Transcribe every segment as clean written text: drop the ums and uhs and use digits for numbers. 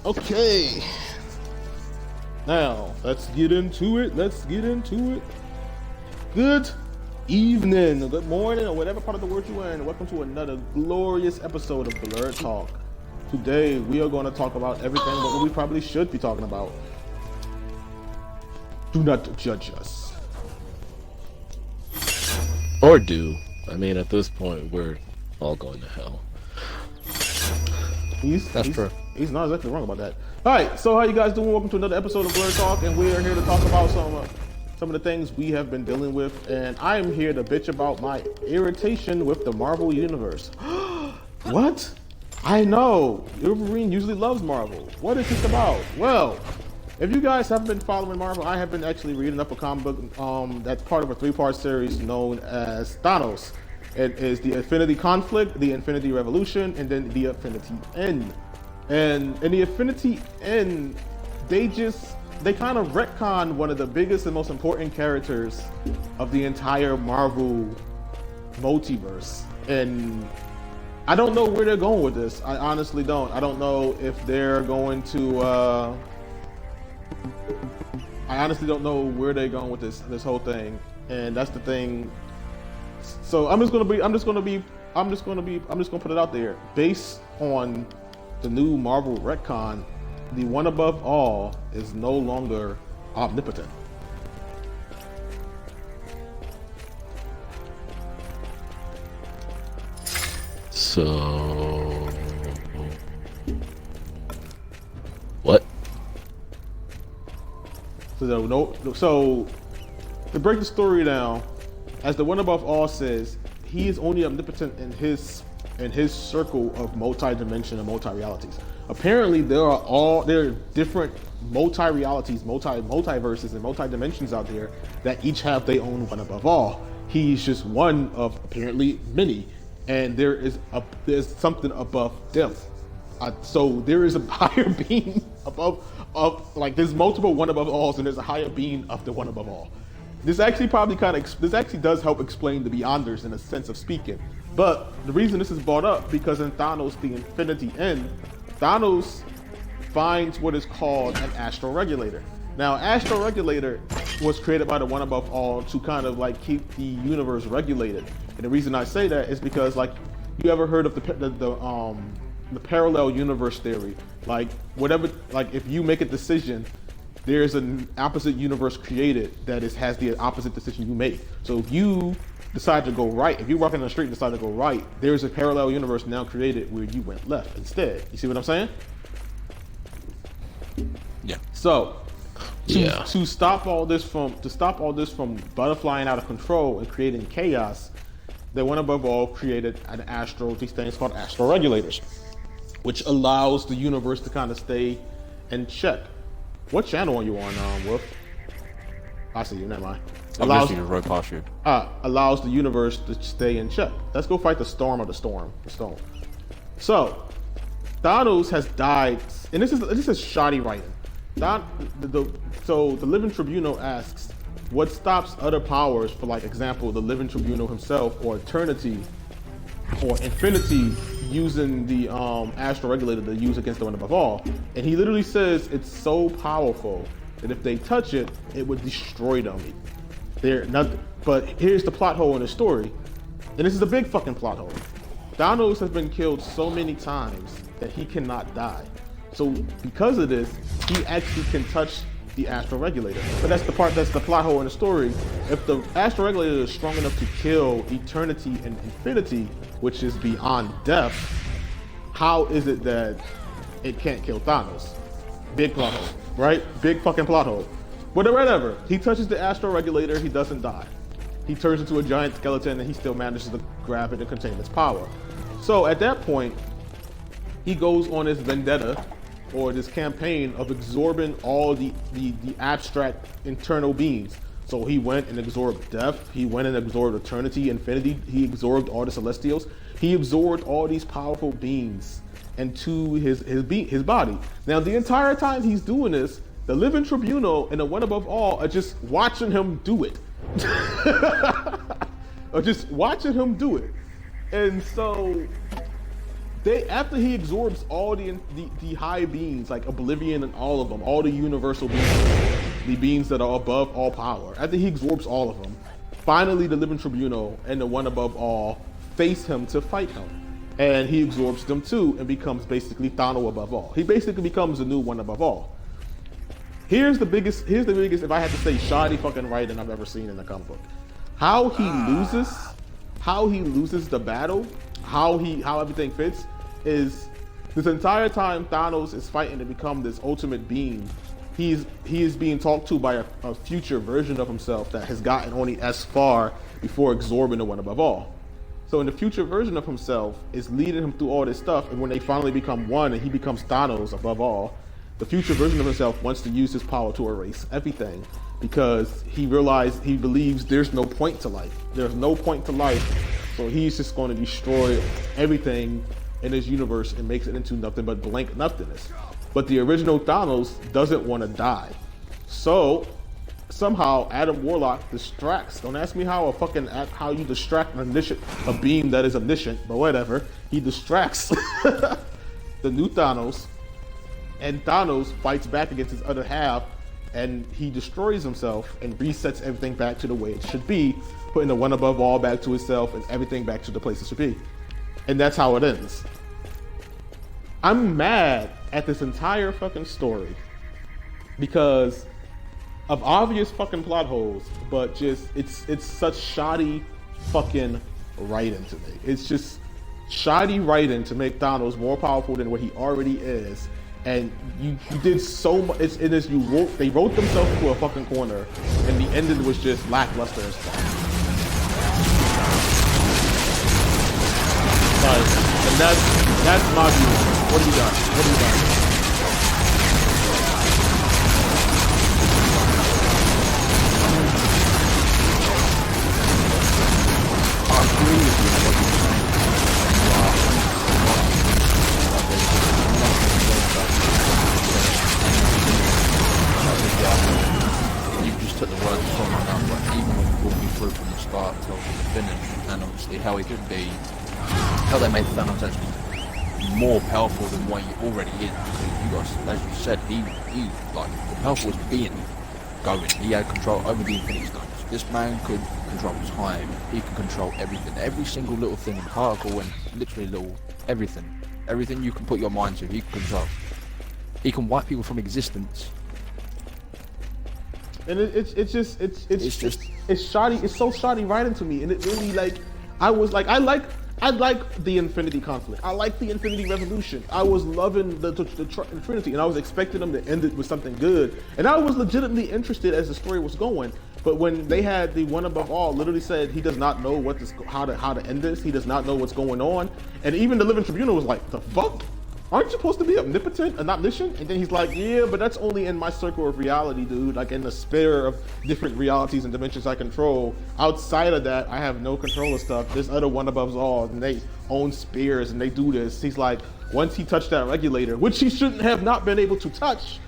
Okay. Now, let's get into it. Good evening, good morning, or whatever part of the world you're in. Welcome to another glorious episode of BL3RD Talk. Today, we are going to talk about everything but what we probably should be talking about. Do not judge us. Or do. I mean, at this point, we're all going to hell. He's not exactly wrong about that. All right, so how you guys doing? Welcome to another episode of BL3RD Talk, and we are here to talk about some of the things we have been dealing with, and I am here to bitch about my irritation with the Marvel Universe. What? I know, Wolverine usually loves Marvel. What is this about? Well, if you guys haven't been following Marvel, I have been actually reading up a comic book that's part of a 3-part series known as Thanos. It is the Infinity Conflict, the Infinity Revolution, and then the Infinity End. And in the Infinity End, they kind of retcon one of the biggest and most important characters of the entire Marvel multiverse. And I don't know where they're going with this. I honestly don't. I don't know if they're going to I honestly don't know where they're going with this whole thing. And that's the thing. So I'm just gonna put it out there. Based on the new Marvel retcon, the one above all is no longer omnipotent. So what? So to break the story down, as the one above all says, he is only omnipotent in his circle of multi-dimension and multi-realities. Apparently, there are different multi-realities, multiverses, and multi-dimensions out there that each have their own one above all. He's just one of apparently many, and there's something above them. So there is a higher being there's multiple one above alls, and there's a higher being of the one above all. This actually does help explain the Beyonders in a sense of speaking. But the reason this is brought up, because in Thanos, the Infinity End, Thanos finds what is called an astral regulator. Now, astral regulator was created by the one above all to kind of like keep the universe regulated. And the reason I say that is because, like, you ever heard of the parallel universe theory? Like, if you make a decision, there's an opposite universe created that has the opposite decision you make. So if you decide to go right, if you're walking on the street and decide to go right, there's a parallel universe now created where you went left instead. You see what I'm saying? Yeah. So to stop all this from butterflying out of control and creating chaos, the one above all created these things called astral regulators, which allows the universe to kind of stay in check. What channel are you on, Wolf? I see you, never mind. Allows the universe to stay in check. Let's go fight the storm. So, Thanos has died, and this is shoddy writing. So the Living Tribunal asks, what stops other powers, for like example, the Living Tribunal himself, or Eternity, or Infinity, using the astral regulator to use against the one above all? And he literally says it's so powerful that if they touch it, it would destroy them. But here's the plot hole in the story, and this is a big fucking plot hole. Thanos has been killed so many times that he cannot die. So because of this, he actually can touch the astral regulator. But that's the plot hole in the story. If the astral regulator is strong enough to kill Eternity and Infinity, which is beyond death, how is it that it can't kill Thanos? Big plot hole, right? Big fucking plot hole. Whatever. He touches the astral regulator, he doesn't die. He turns into a giant skeleton, and he still manages to grab it and contain its power. So at that point, he goes on his vendetta, or this campaign of absorbing all the abstract internal beings. So he went and absorbed death, he went and absorbed eternity, infinity, he absorbed all the celestials, he absorbed all these powerful beings into his body. Now the entire time he's doing this, the Living Tribunal and the one above all are just watching him do it. Or just watching him do it. And so after he absorbs all the high beings, like Oblivion and all of them, all the universal beings, the beings that are above all power, after he absorbs all of them, finally the Living Tribunal and the One Above All face him to fight him. And he absorbs them too and becomes basically Thanos above all. He basically becomes the new One Above All. Here's the biggest, if I had to say, shoddy fucking writing I've ever seen in a comic book. How he loses the battle, how everything fits, is this entire time Thanos is fighting to become this ultimate being. He is being talked to by a future version of himself that has gotten only as far before absorbing the One Above All. So in the future version of himself is leading him through all this stuff, and when they finally become one and he becomes Thanos above all, the future version of himself wants to use his power to erase everything because he believes there's no point to life. There's no point to life, so he's just going to destroy everything in his universe and makes it into nothing but blank nothingness. But the original Thanos doesn't want to die. So somehow Adam Warlock distracts. Don't ask me how you distract a being that is omniscient, but whatever. He distracts the new Thanos, and Thanos fights back against his other half, and he destroys himself and resets everything back to the way it should be, putting the One Above All back to itself and everything back to the place it should be. And that's how it ends. I'm mad at this entire fucking story because of obvious fucking plot holes, but just it's such shoddy fucking writing to me. It's just shoddy writing to make Thanos more powerful than what he already is. And you did so much. They wrote themselves into a fucking corner, and the ending was just lackluster as fuck. And that's my view. What do you got? I agree with you on what you're saying. You just took the words from my mouth, but even when you brought me through from the start till the finish, and obviously how he could be, how they made Thanos actually more powerful than what he already is. You guys, as you said, he like the powerfulest being going. He had control over the Infinity Stones. This man could control time. He could control everything, every single little thing, particle, and literally little everything. Everything you can put your mind to, he can control. He can wipe people from existence. And it's shoddy. It's so shoddy writing to me, and it really I like the Infinity conflict. I like the Infinity Revolution. I was loving the Trinity, and I was expecting them to end it with something good. And I was legitimately interested as the story was going. But when they had the One Above All literally said he does not know how to end this, he does not know what's going on, and even the Living Tribunal was like, the fuck? Aren't you supposed to be omnipotent and omniscient? And then he's like, yeah, but that's only in my circle of reality, dude. Like in the sphere of different realities and dimensions I control. Outside of that, I have no control of stuff. There's other One Above All, and they own spheres, and they do this. He's like, once he touched that regulator, which he shouldn't have not been able to touch,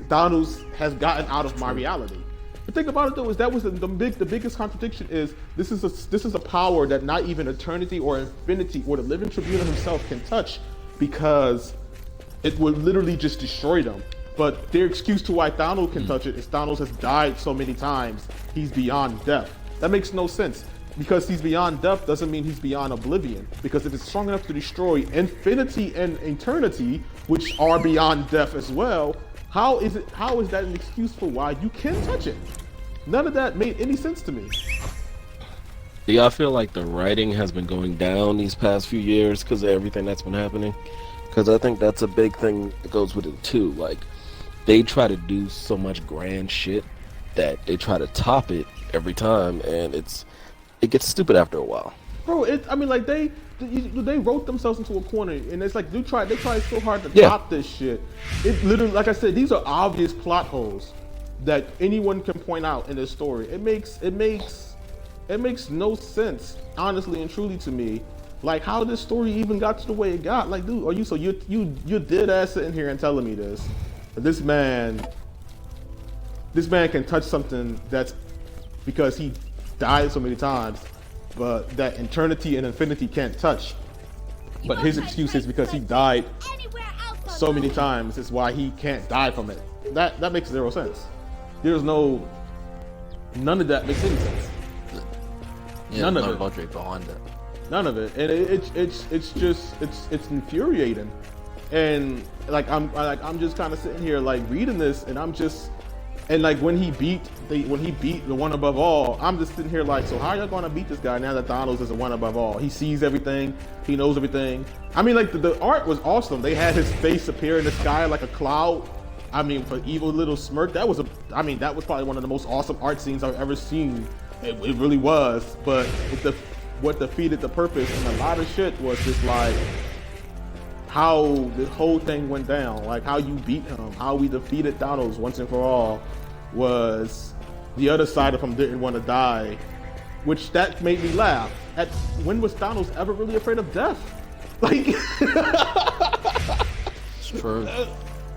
Thanos has gotten out of my reality. The thing about it though is that was the biggest contradiction is this is a power that not even eternity or infinity or the Living Tribunal himself can touch, because it would literally just destroy them. But their excuse to why Thanos can touch it is Thanos has died so many times, he's beyond death. That makes no sense. Because he's beyond death doesn't mean he's beyond oblivion. Because if it's strong enough to destroy infinity and eternity, which are beyond death as well, how is that an excuse for why you can touch it? None of that made any sense to me. Yeah, I feel like the writing has been going down these past few years because of everything that's been happening. Because I think that's a big thing that goes with it too. Like, they try to do so much grand shit that they try to top it every time, and it gets stupid after a while. Bro, they wrote themselves into a corner, and it's like they tried so hard to top this shit. It literally, like I said, these are obvious plot holes that anyone can point out in this story. It makes no sense, honestly and truly to me, like how this story even got to the way it got. Like, dude, you're dead ass sitting here and telling me this. But this man can touch something that's because he died so many times, but that eternity and infinity can't touch. But his excuse is because he died so many times is why he can't die from it. That makes zero sense. There's none of that makes any sense. Yeah, None of no it. logic behind it. None of it, and it's infuriating, and like I'm just kind of sitting here like reading this, and I'm just, and like when he beat the one above all, I'm just sitting here like, so how are y'all gonna beat this guy now that Thanos is the one above all? He sees everything, he knows everything. I mean, like the art was awesome. They had his face appear in the sky like a cloud. I mean, for evil little smirk, that was probably one of the most awesome art scenes I've ever seen. It really was, but what defeated the purpose and a lot of shit was just like how this whole thing went down, like how you beat him, how we defeated Thanos once and for all, was the other side of him didn't want to die, which that made me laugh. When was Thanos ever really afraid of death? Like, It's true.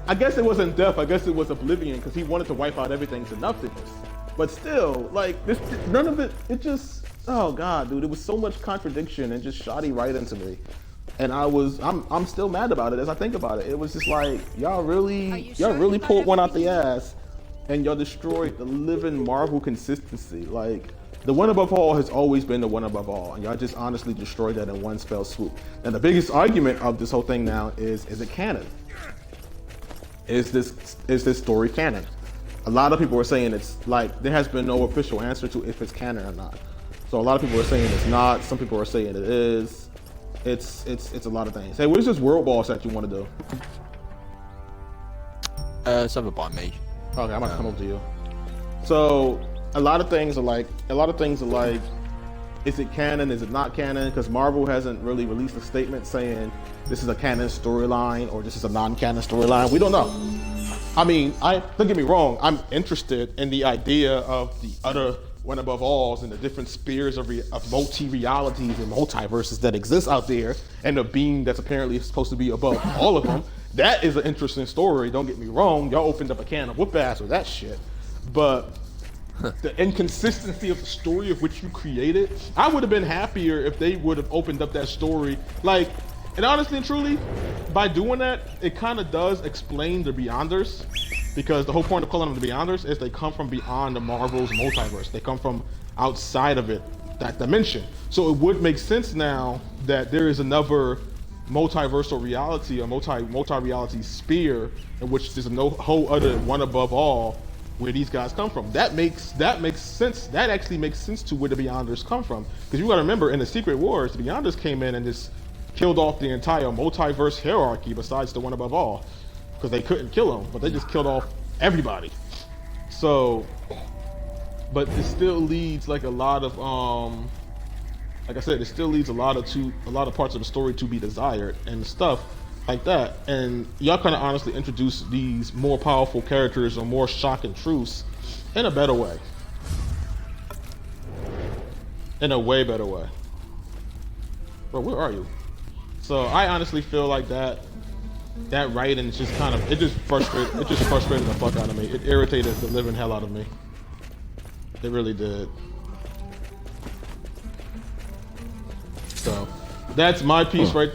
I guess it wasn't death, I guess it was oblivion, because he wanted to wipe out everything to nothingness. But still, like, this, none of it, it just, oh god, dude, it was so much contradiction and just shoddy writing to me. And I'm still mad about it as I think about it. It was just like, y'all really pulled one out the ass, and y'all destroyed the living Marvel consistency. Like, the one above all has always been the one above all, and y'all just honestly destroyed that in one fell swoop. And the biggest argument of this whole thing now is it canon? Is this story canon? A lot of people are saying it's like, there has been no official answer to if it's canon or not. So a lot of people are saying it's not. Some people are saying it is. It's a lot of things. Hey, what is this world boss that you want to do? Something by me. Okay, I'm about to come over to you. So a lot of things are like, is it canon? Is it not canon? Because Marvel hasn't really released a statement saying this is a canon storyline or this is a non-canon storyline. We don't know. I mean, don't get me wrong. I'm interested in the idea of the other one above alls and the different spheres of multi-realities and multiverses that exist out there, and a being that's apparently supposed to be above all of them. That is an interesting story. Don't get me wrong. Y'all opened up a can of whoop ass with that shit, but the inconsistency of the story of which you created, I would have been happier if they would have opened up that story. Like, and honestly and truly, by doing that, it kind of does explain the Beyonders, because the whole point of calling them the Beyonders is they come from beyond the Marvel's multiverse. They come from outside of it, that dimension. So it would make sense now that there is another multiversal reality, a multi-reality sphere in which there's no whole other one above all where these guys come from. That makes sense. That actually makes sense to where the Beyonders come from. Because you gotta remember, in the Secret Wars, the Beyonders came in and just killed off the entire multiverse hierarchy besides the one above all. Because they couldn't kill them, but they just killed off everybody. So, but it still leads like a lot of, like I said, it still leaves a lot of parts of the story to be desired and stuff like that. And y'all kind of honestly introduce these more powerful characters or more shocking truths in a better way. In a way better way. Bro, where are you? So I honestly feel like that writing is just kind of, it just frustrated the fuck out of me. It irritated the living hell out of me. It really did. So that's my piece right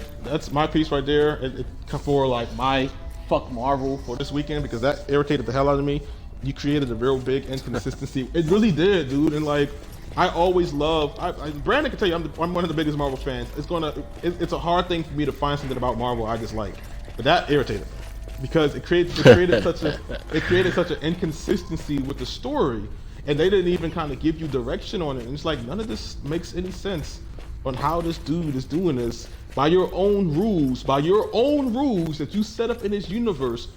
there. It for like my fuck Marvel for this weekend, because that irritated the hell out of me. You created a real big inconsistency. It really did, dude. And like, I always love. Brandon can tell you, I'm one of the biggest Marvel fans. It's a hard thing for me to find something about Marvel I just like, but that irritated me because it created such an inconsistency with the story, and they didn't even kind of give you direction on it. And it's like, none of this makes any sense on how this dude is doing this by your own rules that you set up in this universe.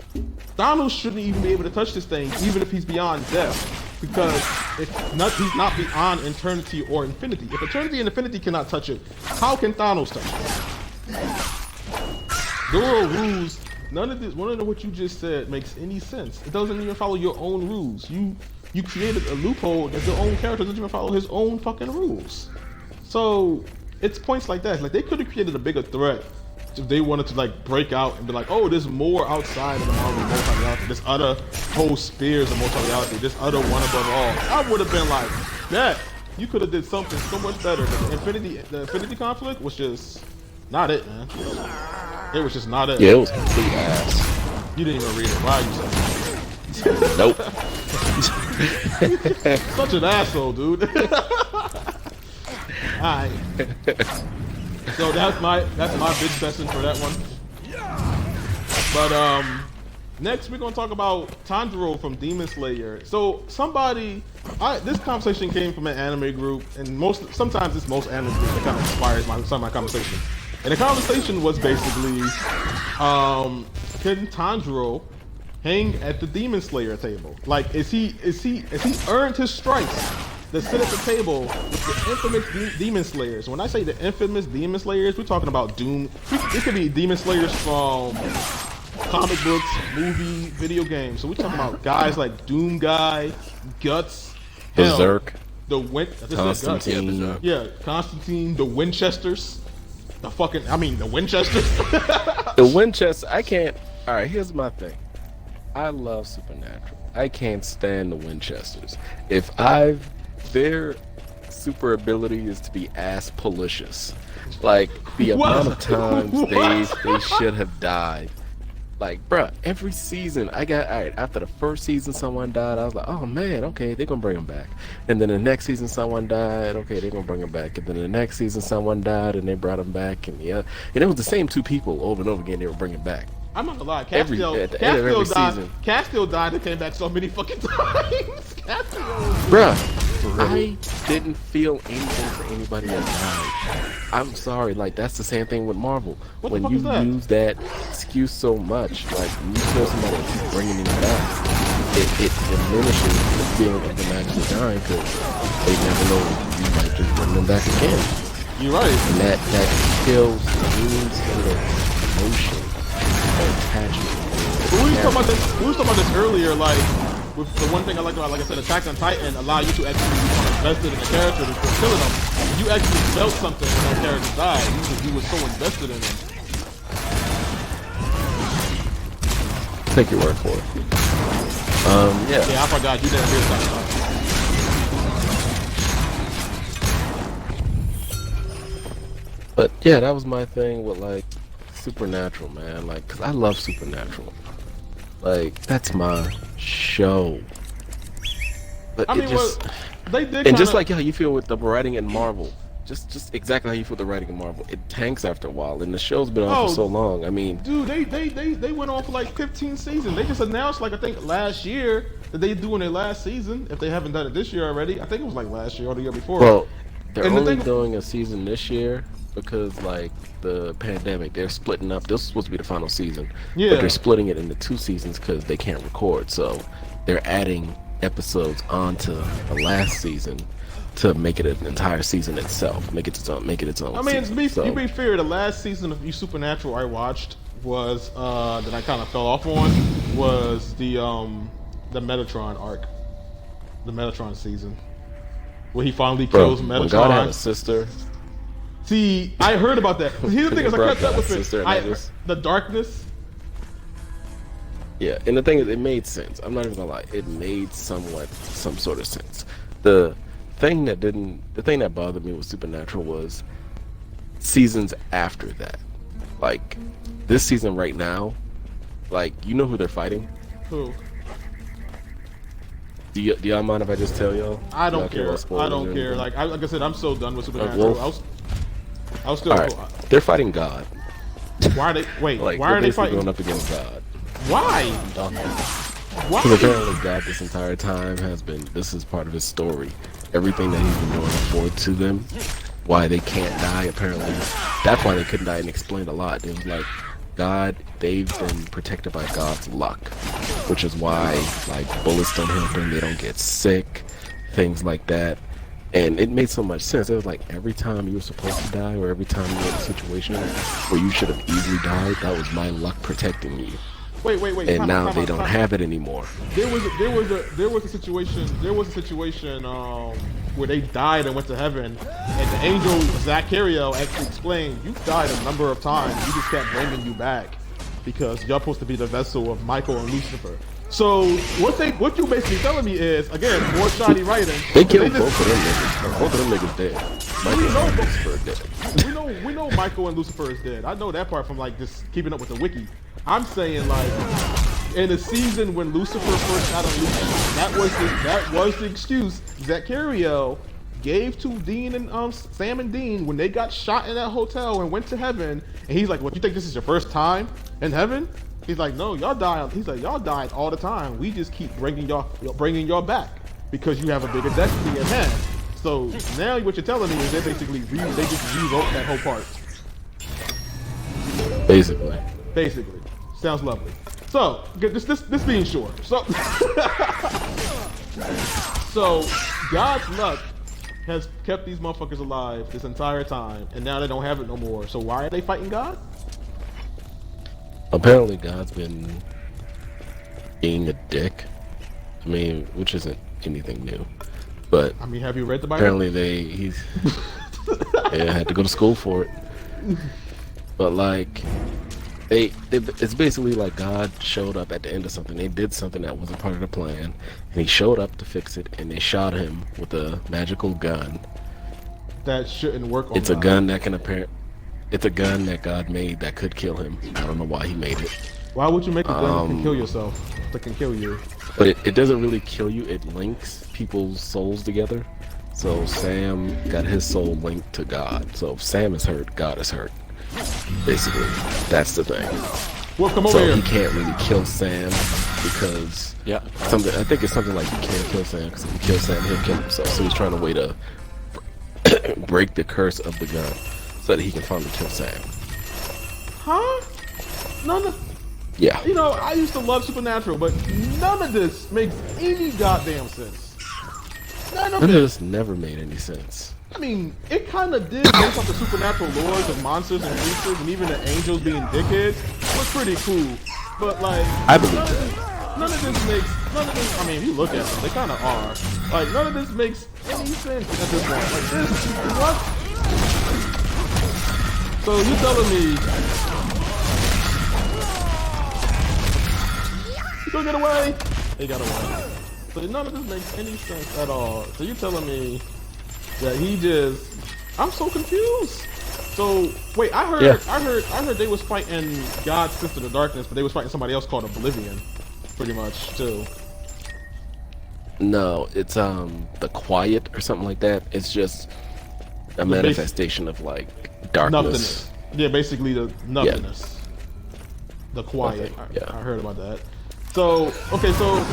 Thanos shouldn't even be able to touch this thing, even if he's beyond death. Because he's not beyond eternity or infinity. If eternity and infinity cannot touch it, how can Thanos touch it? There are rules. None of what you just said makes any sense. It doesn't even follow your own rules. You created a loophole that your own character doesn't even follow his own fucking rules. So it's points like that. Like, they could have created a bigger threat if they wanted to like break out and be like, oh, there's more outside of the Marvel multi-reality. There's other whole spheres of multi-reality. There's other one above all. I would have been like, that you could have did something so much better. But the Infinity conflict was just Not it, man. It was just not it. Yeah, it was complete ass. You didn't even read it. Why are you saying Nope. that? Such an asshole, dude. Alright. So that's my big session for that one. But next we're gonna talk about Tanjiro from Demon Slayer. So this conversation came from an anime group, and sometimes it's most anime groups that kind of inspires some of my conversation. And the conversation was basically, can Tanjiro hang at the Demon Slayer table? Like, is he earned his stripes to sit at the table with the infamous Demon Slayers? When I say the infamous Demon Slayers, we're talking about Doom. It could be Demon Slayers from comic books, movie, video games. So we're talking about guys like Doom Guy, Guts, Berserk, Constantine. Constantine, the Winchesters. The Winchesters. The Winchester. I can't. All right, here's my thing. I love Supernatural. I can't stand the Winchesters. Their super ability is to be ass policious. Like the amount of times they should have died. Like, bruh, every season after the first season someone died, I was like, oh man, okay, they're gonna bring him back. And then the next season someone died, okay, they're gonna bring him back. And then the next season someone died and they brought him back, and it was the same two people over and over again they were bringing back. I'm not gonna lie, At the end of every season. Castiel died and came back so many fucking times. Bruh, I didn't feel anything for anybody that died. I'm sorry, like that's the same thing with Marvel. When you use that excuse so much, like when you kill somebody and keep bringing them back, it diminishes the feeling of them actually dying because they never know you might just bring them back again. You're right. And that kills any sort of emotion or attachment. But we was talking about this earlier, like with the one thing I like about, like I said, Attack on Titan allow you to actually become invested in the character before killing them. You actually felt something when that character died. You were so invested in them. Take your word for it. Yeah. Yeah, I forgot you didn't hear that. But yeah, that was my thing with like Supernatural, man. Like, cause I love Supernatural. Like, that's my show. But they did. And just like how you feel with the writing in Marvel, just exactly how you feel with the writing in Marvel, it tanks after a while, and the show's been on for so long. I mean, dude, they went on for like 15 seasons. They just announced, like I think last year, that they doing their last season. If they haven't done it this year already, I think it was like last year or the year before. Well, they're only doing a season this year because like the pandemic, they're splitting up. This was supposed to be the final season, but they're splitting it into 2 seasons because they can't record. So they're adding episodes onto the last season to make it an entire season itself, make it its own. I mean, season. to be fair, the last season of Supernatural I watched was that I kind of fell off on was the Metatron arc, the Metatron season, where he finally kills Metatron. When God had a sister. See, I heard about that. Here's the thing is, I kept up with it. The darkness. Yeah, and the thing is, it made sense. I'm not even gonna lie, it made some sort of sense. The thing that bothered me with Supernatural was seasons after that. Like this season right now, like you know who they're fighting? Who? Do y'all mind if I just tell y'all? I don't care. I don't care. Like I said, I'm so done with Supernatural. I was still. All right, they're fighting God. Why are they? Wait. Like, why are they fighting? Going up against God? Why? Why? Because apparently God this entire time this is part of his story. Everything that he's been doing forward to them, why they can't die, apparently. That's why they couldn't die, and explained a lot. It was like, God, they've been protected by God's luck, which is why, like, bullets don't hit them, they don't get sick, things like that. And it made so much sense. It was like every time you were supposed to die, or every time you were in a situation where you should have easily died, that was my luck protecting you. Wait. And now they don't have it anymore. There was a situation where they died and went to heaven, and the angel Zachariel actually explained, "You died a number of times. You just kept bringing you back because you're supposed to be the vessel of Michael and Lucifer." So what you basically telling me is, again, more shoddy writing. They killed both of them niggas. Both of them niggas dead. Michael and Lucifer dead. We know Michael and Lucifer is dead. I know that part from like just keeping up with the wiki. I'm saying like in the season when Lucifer first got unleashed, that was the excuse that Cariel gave to Dean and Sam and Dean when they got shot in that hotel and went to heaven. And he's like, "What, you think this is your first time in heaven?" He's like, "No, y'all died." He's like, "Y'all died all the time. We just keep bringing y'all back because you have a bigger destiny at hand." So now what you're telling me is they basically they just rewrote that whole part. Basically, sounds lovely. So this being short. So God's luck has kept these motherfuckers alive this entire time, and now they don't have it no more. So why are they fighting God? Apparently, God's been being a dick. I mean, which isn't anything new, but I mean, have you read the Bible? apparently he's had to go to school for it. But like, it's basically like God showed up at the end of something. They did something that wasn't part of the plan, and he showed up to fix it, and they shot him with a magical gun. That shouldn't work on It's God. A gun that can It's a gun that God made that could kill him. I don't know why he made it. Why would you make a gun that can kill yourself? That can kill you? But it doesn't really kill you. It links people's souls together. So Sam got his soul linked to God. So if Sam is hurt, God is hurt. Basically, that's the thing. Well, come over so here. He can't really kill Sam because something. I think it's something like you can't kill Sam because if you kill Sam, he'll kill himself. So he's trying to way to break the curse of the gun so that he can finally kill Sam. Huh? None of. Yeah. You know, I used to love Supernatural, but none of this makes any goddamn sense. None of this never made any sense. I mean, it kind of did based off the supernatural lores of monsters and creatures, and even the angels being dickheads was pretty cool. But like, I believe that. None of this. I mean, if you look at them, they kind of are. Like, none of this makes any sense at this point. Like, this, what? So you telling me he gonna get away? He got away. So none of this makes any sense at all. So you telling me that he just? I'm so confused. So wait, I heard they was fighting God's sister, the darkness, but they was fighting somebody else called Oblivion, pretty much too. No, it's the quiet or something like that. It's just a manifestation of like darkness. Nothingness. Yeah, basically the nothingness. Yeah. The quiet. I heard about that. So okay, so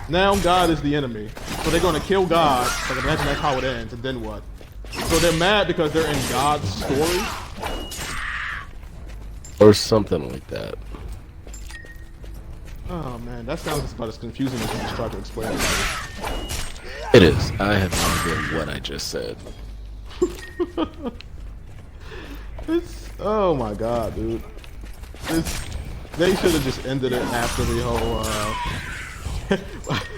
now God is the enemy. So they're gonna kill God. Like imagine that's how it ends, and then what? So they're mad because they're in God's story? Or something like that. Oh man, that sounds about as confusing as you just tried to explain it. It is. I have no idea what I just said. Oh my god, dude. They should have just ended it after the whole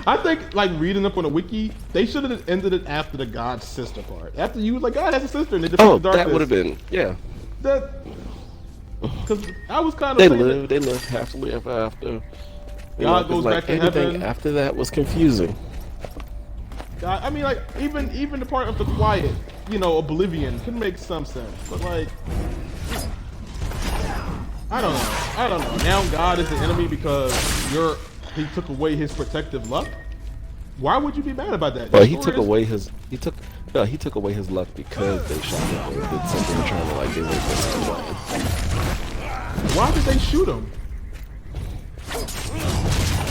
I think, like, reading up on the wiki, they should have ended it after the God sister part. After you, like, God has a sister and they defeat the darkness. That would have been, yeah. Because I was kind of They lived happily ever after. God goes back to heaven. After that was confusing. God, I mean, like, even the part of the quiet, you know, Oblivion can make some sense. But, like, I don't know. Now God is the enemy because he took away his protective luck. Why would you be mad about that? Well, he took away his luck because they shot him and did something trying to like get away from his plan. Why did they shoot him?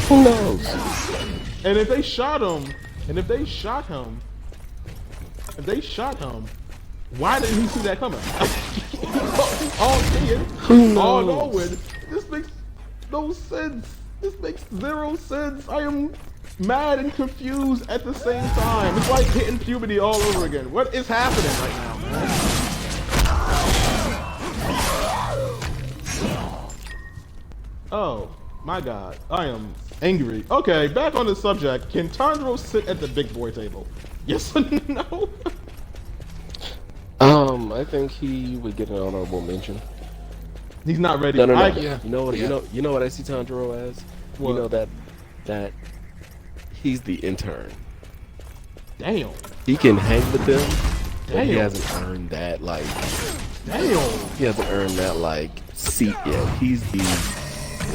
Who knows? And if they shot him, why didn't he see that coming? All seeing, all knowing. This makes no sense. This makes zero sense. I am mad and confused at the same time. It's like hitting puberty all over again. What is happening right now, man? Oh, my God. I am angry. Okay, back on the subject. Can Tandro sit at the big boy table? Yes or no? I think he would get an honorable mention. He's not ready. No. You know what I see Tandro as? What? You know that he's the intern. Damn. He can hang with them, but he Damn. hasn't earned that like. Damn. He hasn't earned that like seat yet. He's the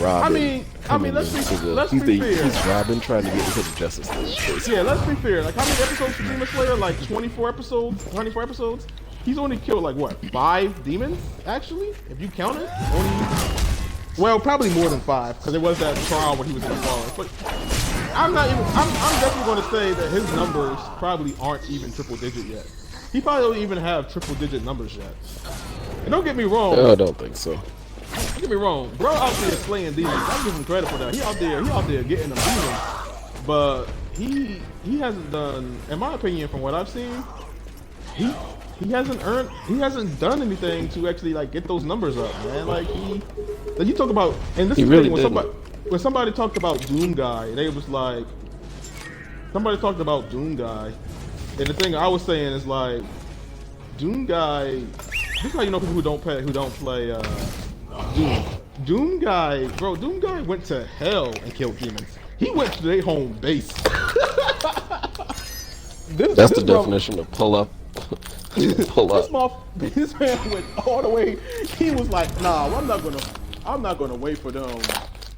Robin. Let's be fair. He's Robin trying to get into the Justice League. Basically. Yeah, let's be fair. Like, how many episodes for Demon Slayer? Like 24 episodes? 24 episodes? He's only killed like what? 5 demons? Actually, if you count it, well, probably more than 5 because there was that trial when he was in the forest. But I'm definitely going to say that his numbers probably aren't even triple digit yet. He probably don't even have triple digit numbers yet. And don't get me wrong. I don't think so. Don't get me wrong. Bro out there slaying demons. I give him credit for that. He out there getting them demons. But he hasn't done, in my opinion, from what I've seen, he hasn't done anything to actually like get those numbers up, man. Like you talk about, and this is really the thing, when somebody talked about Doom Guy, they was like, somebody talked about Doom Guy, and the thing I was saying is like, Doom Guy, this is how you know people who don't play Doom. Doom Guy, bro, Doom Guy went to hell and killed demons. He went to their home base. That's the definition of pull up. Pull up. This man went all the way. He was like, "Nah, I'm not gonna wait for them.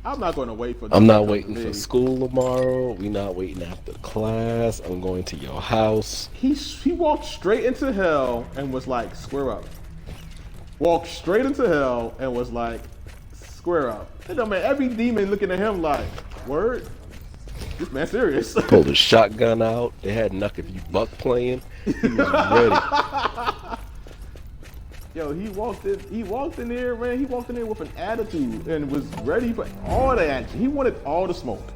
I'm not gonna wait for them. I'm not waiting for school tomorrow. We not waiting after class. I'm going to your house." He walked straight into hell and was like, "Square up." Walked straight into hell and was like, "Square up." And I mean, every demon looking at him like, "Word, this man serious." Pulled a shotgun out. They had Knuck If You Buck playing. He was ready. Yo, he walked in there, man. He walked in there with an attitude and was ready for all the action. He wanted all the smoke.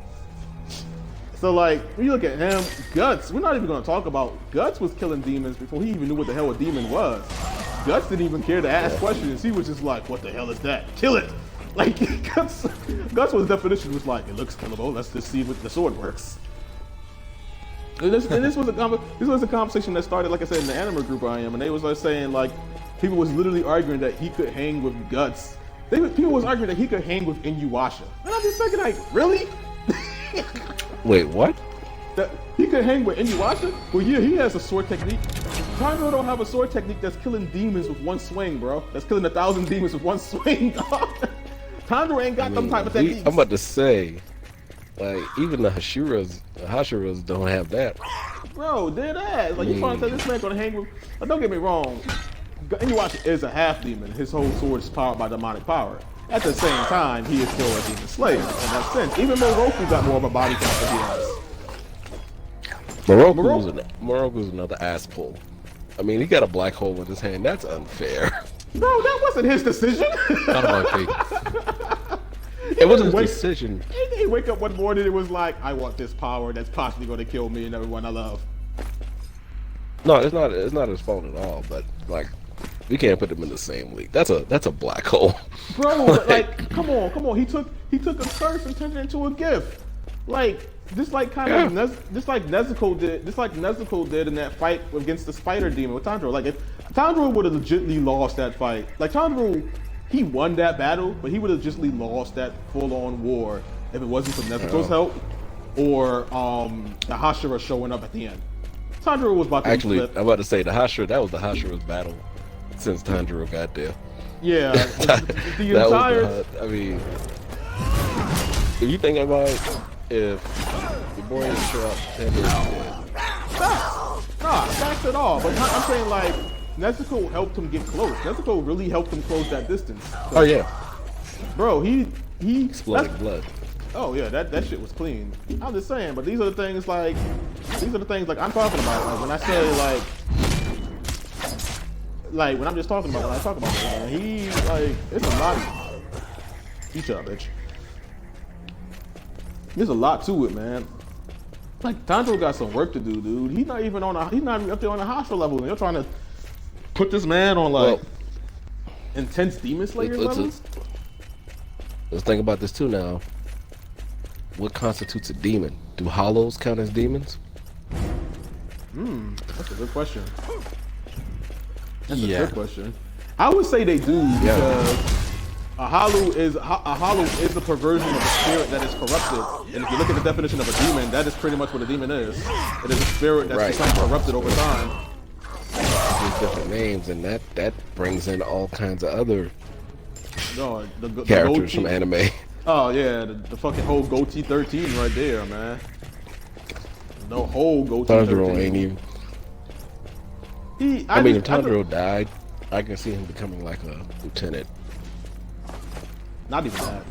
So like, when you look at him, Guts, we're not even gonna talk about Guts was killing demons before he even knew what the hell a demon was. Guts didn't even care to ask questions. He was just like, "What the hell is that? Kill it!" Like Guts was definition was like, "It looks killable. Let's just see what the sword works." And this was a conversation that started, like I said, in the anime group I am, and they was like saying like people was literally arguing that he could hang with Guts. People was arguing that he could hang with Inuyasha, and I'm just thinking like, really? Wait, what? That he could hang with Inuyasha? Well, yeah, he has a sword technique. Tanjiro don't have a sword technique that's killing demons with one swing, bro. That's killing 1,000 demons with one swing. Tanjiro ain't got them type of techniques. I'm about to say, like, even the Hashiras don't have that. Bro, dead ass. Like, you trying to tell this man gonna hang with... Like, don't get me wrong. Inuyasha is a half demon. His whole sword is powered by demonic power. At the same time, he is still a demon slayer in that sense. Even Moroku got more of a body count than he has. Moroku's another ass pull. I mean, he got a black hole in his hand. That's unfair. Bro, that wasn't his decision. Not my feet. It wasn't his decision. He didn't wake up one morning and was like, "I want this power that's possibly going to kill me and everyone I love." No, it's not his fault at all. But like, we can't put them in the same league. That's a black hole. Bro, like, come on. He took a curse and turned it into a gift. Like, just like Nezuko did in that fight against the spider demon with Tanjiro. Like, if Tanjiro would have legitimately lost that fight, like Tanjiro, he won that battle, but he would have legitimately lost that full-on war if it wasn't for Nezuko's help or the Hashira showing up at the end. Tanjiro was about to actually. I'm about to say that was the Hashira's battle since Tanjiro got there. Yeah, the entire. I mean, if you think about it, if the boy didn't show up, Facts at all. But I'm saying like Nezuko helped him get close. Nezuko really helped him close that distance. Oh yeah, bro, he exploded blood. Oh yeah, that shit was clean. I'm just saying, but these are the things like I'm talking about. Like when I say like when I'm just talking about when I talk about it, man, he like it's a lot. Each up, bitch. There's a lot to it, man. Like Tanjiro got some work to do, dude. He's not even up there on the hostile level, and you're trying to put this man on like intense demon slayer levels. Let's think about this too now. What constitutes a demon? Do hollows count as demons? That's a good question. That's a good question. I would say they do because a hollow is the perversion of a spirit that is corrupted. And if you look at the definition of a demon, that is pretty much what a demon is. It is a spirit that's become corrupted over time. There's different names, and that brings in all kinds of other The characters from anime. Oh yeah, the fucking whole goatee 13 right there, man. The whole goatee Tanjiro 13. ain't even. I mean, if Tanjiro died, I can see him becoming like a lieutenant. Not even that.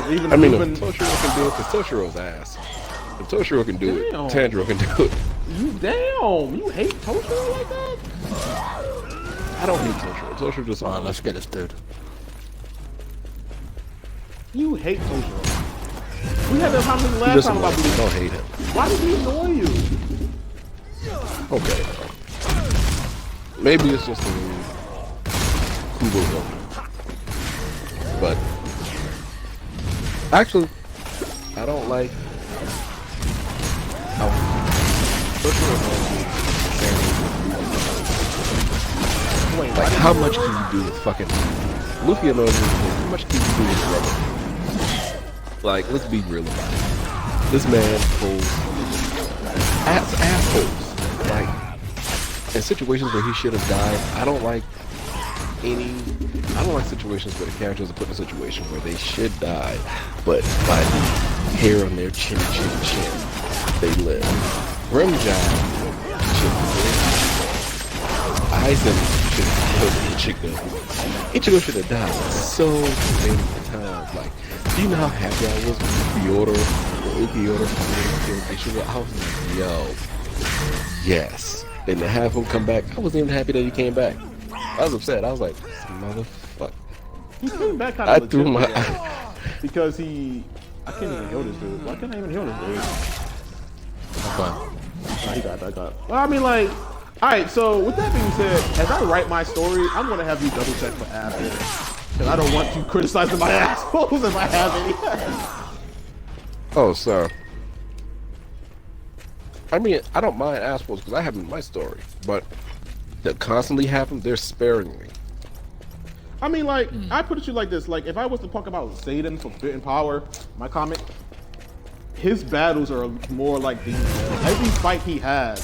Even, I mean, even, if Toshiro can do it, because Toshiro's ass. If Toshiro can do it, Damn. Tanjiro can do it. you hate Toshiro like that? I don't hate Toshiro. Toshiro just. Alright, let's get this dude. You hate Toshiro. We had that conversation last time about I don't hate him. Why did he annoy you? Okay. Maybe it's just a Kubo. But actually, I don't like how like how much can you do with fucking Luffy and how much can you do with rubber? Like, let's be real about it. This man pulls assholes. Like, in situations where he should have died, I don't like situations where the characters are put in a situation where they should die, but by the hair on their chin, they live. Rimjob should live. Aizen should have killed Ichigo. Ichigo should have died so many times. Like, do you know how happy I was when Ukiyoda killed Ichigo? I was like, yo, yes. And to have him come back, I wasn't even happy that he came back. I was upset. I was like, motherfucker. He came back kind of because I can't even heal this dude. Why can't I even heal this dude? Okay. He got. Well, I mean, like, all right. So with that being said, as I write my story, I'm gonna have you double check for assholes, because I don't want you criticizing my assholes if I have any. Oh, sir. I mean, I don't mind assholes because I have them in my story, but that constantly happen, they're sparingly. I mean, like, I put it to you like this. Like, if I was to talk about Zayden's Forbidden Power, my comic, his battles are more like these. Every fight he has,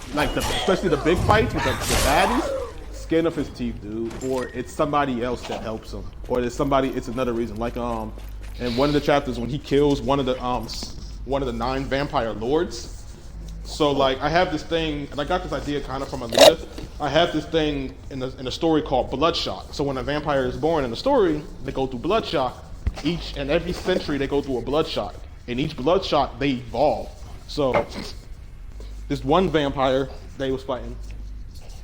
especially the big fights with the baddies, skin of his teeth, dude. Or it's somebody else that helps him. Or it's another reason. Like, in one of the chapters when he kills one of the 9 vampire lords. So, like, I have this thing, and I got this idea kind of from Alita. I have this thing in a story called Bloodshot. So when a vampire is born in the story, they go through Bloodshot. Each and every century, they go through a Bloodshot. In each Bloodshot, they evolve. So this one vampire they was fighting,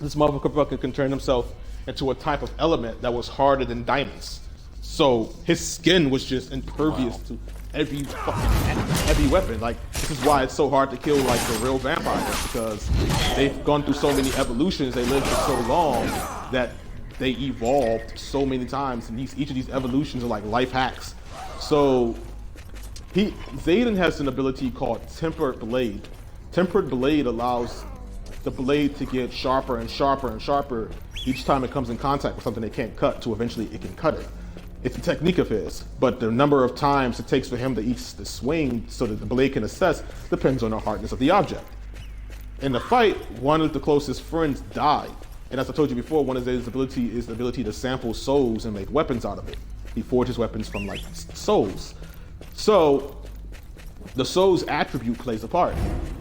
this motherfucker can turn himself into a type of element that was harder than diamonds. So his skin was just impervious to every weapon. Like, this is why it's so hard to kill like the real vampires, because they've gone through so many evolutions, they lived for so long that they evolved so many times, and each of these evolutions are like life hacks. So Zayden has an ability called Tempered Blade. Tempered Blade allows the blade to get sharper and sharper and sharper each time it comes in contact with something they can't cut, to eventually it can cut it. It's a technique of his, but the number of times it takes for him to each to swing so that the blade can assess depends on the hardness of the object. In the fight, one of the closest friends died. And as I told you before, one of his ability is the ability to sample souls and make weapons out of it. He forges weapons from like souls. So the soul's attribute plays a part.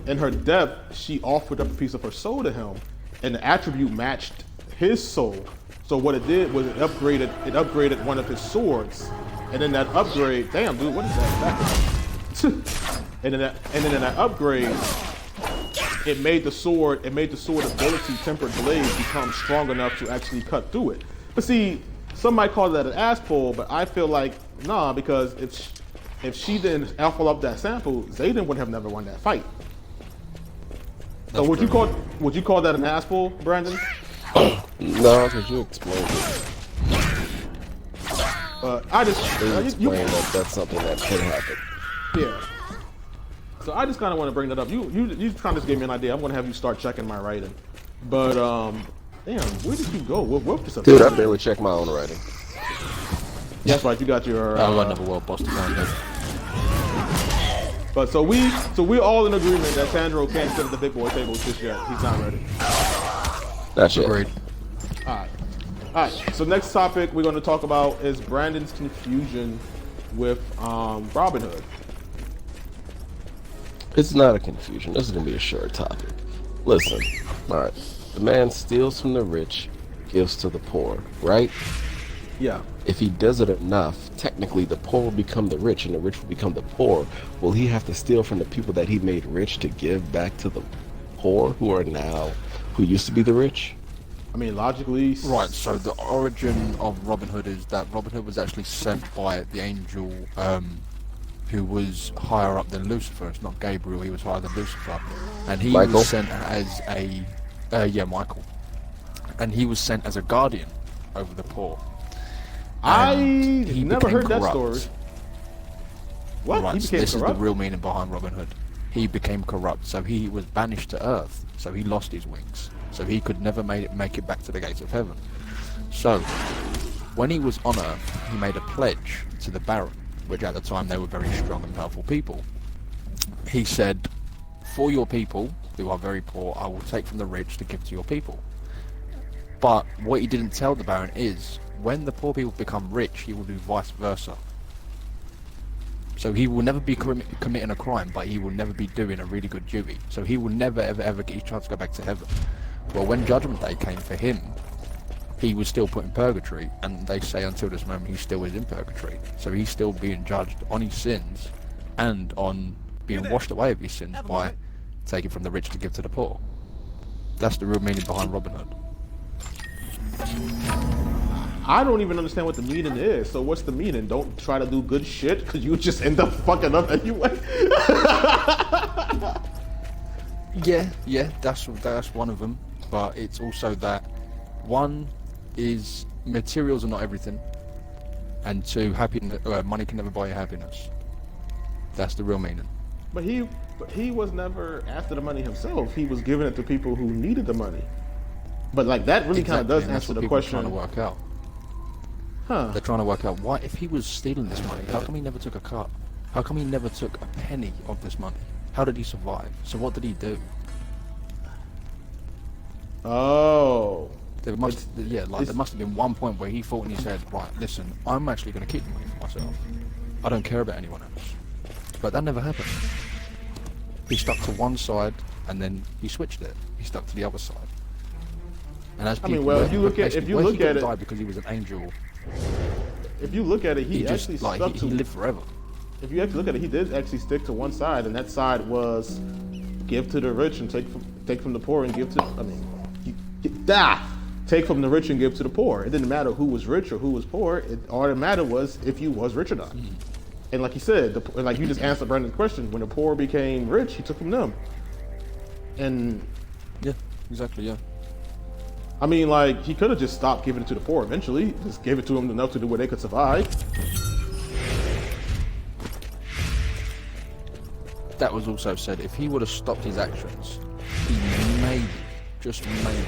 In her death, she offered up a piece of her soul to him, and the attribute matched his soul. So what it did was it upgraded one of his swords, and then that upgrade, damn dude, what is that? and then in that upgrade, it made the sword ability, Tempered Blade, become strong enough to actually cut through it. But see, some might call that an ass pull, but I feel like nah, because if she didn't alpha up that sample, Zayden would have never won that fight. So would you call that an ass pull, Brandon? No, because you explained it. I just explained that that's something that could happen. Yeah. So I just kind of want to bring that up. You kind of just gave me an idea. I'm going to have you start checking my writing. But Damn, where did you go? What just Dude, I barely check my own writing. That's right. You got your. I got another world boss to find out. But so we're all in agreement that Sandro can't sit at the big boy table just yet. He's not ready. That's it. Agreed. All right. So next topic we're going to talk about is Brandon's confusion with Robin Hood. It's not a confusion. This is gonna be a short topic. Listen, all right. The man steals from the rich, gives to the poor, right? Yeah. If he does it enough, technically the poor will become the rich and the rich will become the poor. Will he have to steal from the people that he made rich to give back to the poor who used to be the rich? I mean, logically. Right, so the origin of Robin Hood is that Robin Hood was actually sent by the angel who was higher up than Lucifer. It's not Gabriel, he was higher than Lucifer. And he Michael? was sent as a... Michael. And he was sent as a guardian over the poor. I He never became heard that corrupt. story. What? Right, He so became this corrupt? is the real meaning behind Robin Hood. He became corrupt, so he was banished to Earth, so he lost his wings. So he could never make it back to the gates of heaven. So, when he was on Earth, he made a pledge to the Baron, which at the time they were very strong and powerful people. He said, for your people, who are very poor, I will take from the rich to give to your people. But what he didn't tell the Baron is, when the poor people become rich, he will do vice versa. So he will never be committing a crime, but he will never be doing a really good duty. So he will never, ever get his chance to go back to heaven. Well, when Judgment Day came for him, he was still put in purgatory, and they say until this moment he still is in purgatory. So he's still being judged on his sins and on being washed away of his sins by taking from the rich to give to the poor. That's the real meaning behind Robin Hood. I don't even understand what the meaning is. So what's the meaning? Don't try to do good shit because you just end up fucking up anyway. Yeah, that's one of them. But it's also that one is materials are not everything, and two, money can never buy you happiness. That's the real meaning. But he was never after the money himself. He was giving it to people who needed the money. But like that really kind of does and that's answer what the people are question. trying to work out. Huh? They're trying to work out why, if he was stealing this money, how come he never took a cut? How come he never took a penny of this money? How did he survive? So what did he do? Oh. There must have been one point where he thought and he said, right, listen, I'm actually going to keep the money for myself. I don't care about anyone else. But that never happened. He stuck to one side and then he switched it. He stuck to the other side. And as people, if you look at it, died because he was an angel. If you look at it, he just actually stuck to. he lived forever. If you actually look at it, he did actually stick to one side, and that side was give to the rich and take from the poor and give to. Take from the rich and give to the poor. It didn't matter who was rich or who was poor. All that mattered was if you was rich or not. And like you said, like you just answered Brandon's question, when the poor became rich, he took from them. And yeah, exactly, yeah. I mean, like, he could have just stopped giving it to the poor eventually. Just gave it to them enough to do where they could survive. That was also said, if he would have stopped his actions, he maybe, just maybe,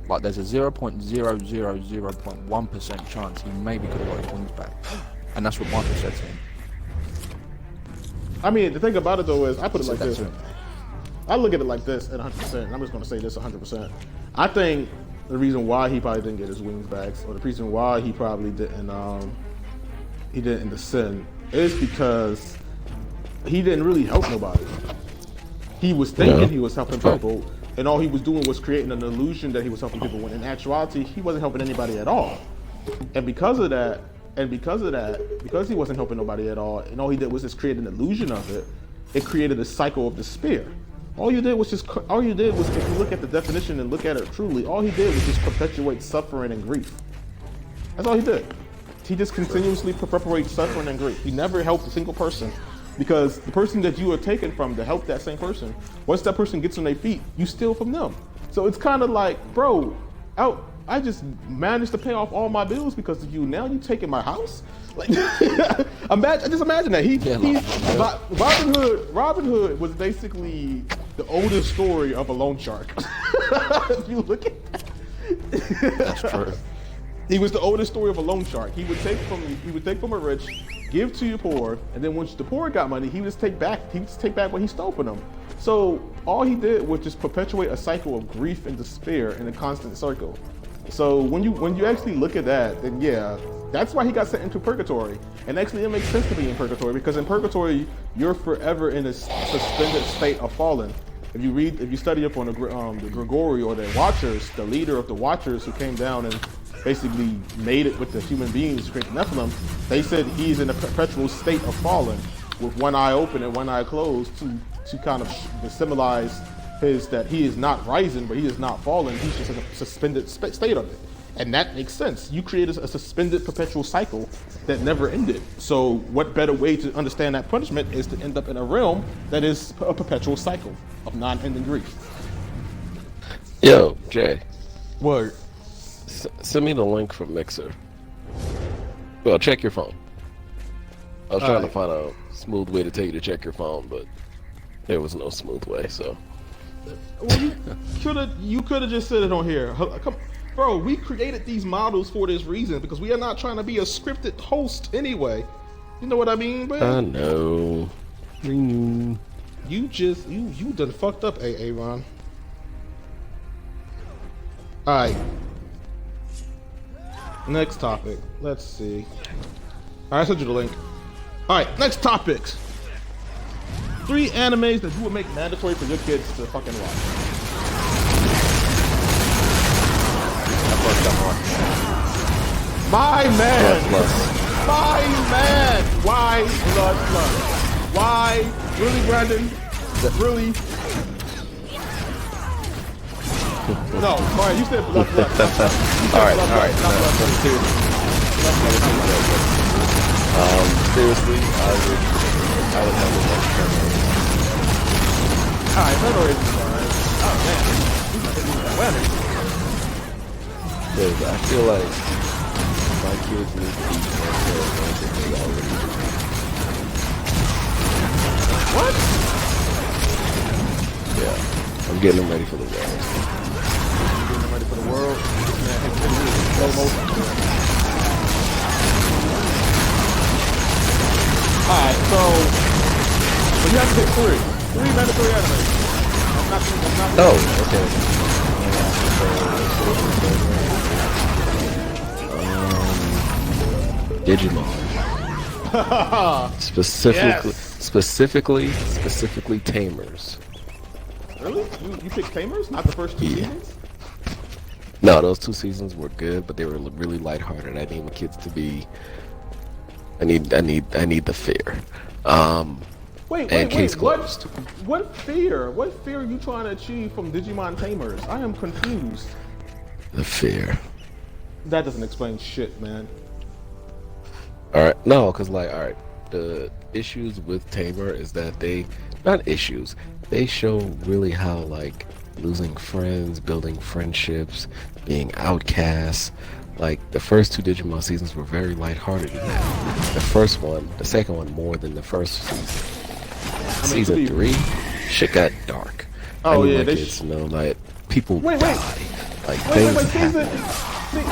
like there's a 0.0001% chance he maybe could have got his wings back. And that's what Michael said to him. I mean, the thing about it though is, I put it He like said that this. to him. I look at it like this at 100%. I'm just going to say this 100%. I think the reason why he probably didn't get his wings back, or the reason why he probably didn't descend, is because he didn't really help nobody. He was thinking he was helping people, and all he was doing was creating an illusion that he was helping people, when in actuality, he wasn't helping anybody at all. And because he wasn't helping nobody at all, and all he did was just create an illusion of it, it created a cycle of despair. All you did was, if you look at the definition and look at it truly, all he did was just perpetuate suffering and grief. That's all he did. He just continuously perpetuates suffering and grief. He never helped a single person, because the person that you are taking from to help that same person, once that person gets on their feet, you steal from them. So it's kind of like, bro, I just managed to pay off all my bills because of you. Now you taking my house? Like, imagine that. Robin Hood was basically the oldest story of a loan shark. If you look at that, That's true. He was the oldest story of a loan shark. He would take from a rich, give to the poor, and then once the poor got money, he would just take back what he stole from them. So all he did was just perpetuate a cycle of grief and despair in a constant circle. So when you actually look at that, then yeah, that's why he got sent into purgatory. And actually it makes sense to be in purgatory, because in purgatory, you're forever in a suspended state of fallen. If you study up on the Grigori or the Watchers, the leader of the Watchers who came down and basically made it with the human beings to create the Nephilim, they said he's in a perpetual state of fallen with one eye open and one eye closed to kind of symbolize that he is not rising, but he is not fallen. He's just in a suspended state of it. And that makes sense. You created a suspended perpetual cycle that never ended. So what better way to understand that punishment is to end up in a realm that is a perpetual cycle of non-ending grief. Yo, Jay. Word. Send me the link from Mixer. Well, check your phone. I was trying to find a smooth way to tell you to check your phone, but there was no smooth way, so. Well, you could have just said it on here. Come, bro, we created these models for this reason, because we are not trying to be a scripted host anyway. You know what I mean, man? I know. You done fucked up, Aaron. Alright. Next topic. Let's see. Alright, I sent you the link. Alright, next topic. 3 animes that you would make mandatory for your kids to fucking watch. My man! My man! Why Bloodlust? Why? Really, Brandon? Really? No, alright, you said Bloodlust. Alright. Seriously, I would have a much. Alright, that already fine. Oh man, he's not hitting that weather. Dude, I feel like my kids need to be more careful than they already do. What? Yeah, I'm getting them ready for the world. Getting them ready for the world. Man, it's slow motion. Alright, so you have to pick 3 mandatory anime. I'm not Oh, okay. Digimon. Specifically Tamers. Really? You picked Tamers? Not the first 2 seasons? No, those 2 seasons were good, but they were really lighthearted. I need my kids to be. I need the fear. Wait, case closed. What fear? What fear are you trying to achieve from Digimon Tamers? I am confused. The fear. That doesn't explain shit, man. Alright, no, because alright, the issues with Tamer is that they show really how losing friends, building friendships, being outcasts. The first 2 Digimon seasons were very lighthearted in that. The second one more than the first season. Season 3, shit got dark. Oh yeah, kids know people die. Wait,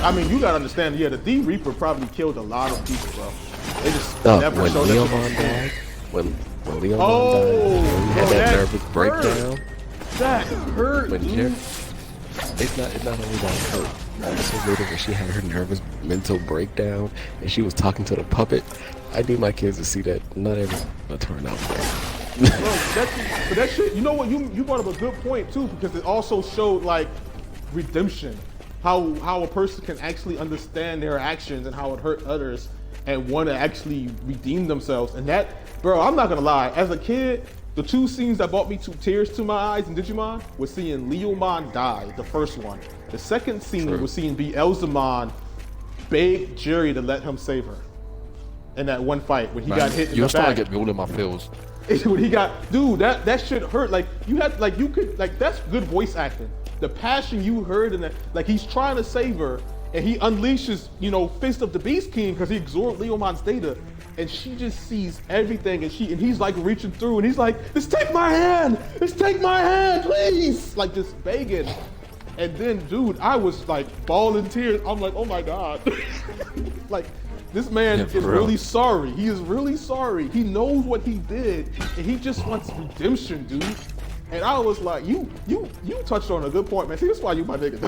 I mean, you gotta understand. Yeah, the D Reaper probably killed a lot of people, bro. They just never when showed Leomon died. When Leomon died, he had that nervous breakdown. That hurt. It's not only that hurt. Also later when she had her nervous mental breakdown and she was talking to the puppet, I need my kids to see that not everyone will turn out great. Bro, that shit, you know what, you brought up a good point too, because it also showed redemption. How a person can actually understand their actions and how it hurt others and want to actually redeem themselves. And that, bro, I'm not gonna lie, as a kid, the 2 scenes that brought me tears to my eyes in Digimon was seeing Leomon die, the first one. The second scene was seeing BL3RD beg Jerry to let him save her in that one fight when he got hit in the back. You're starting to get me all in my feels. When he got, dude, that shit hurt. That's good voice acting. The passion you heard in that, he's trying to save her, and he unleashes, Fist of the Beast King because he absorbed Leomon's data, and she just sees everything, and he's reaching through, and he's like, just take my hand, please, just begging. And then, dude, I was like bawling tears. I'm like, oh my god, like this man is really sorry. He is really sorry. He knows what he did, and he just wants redemption, dude. And I was like, you touched on a good point, man. See, that's why you my nigga.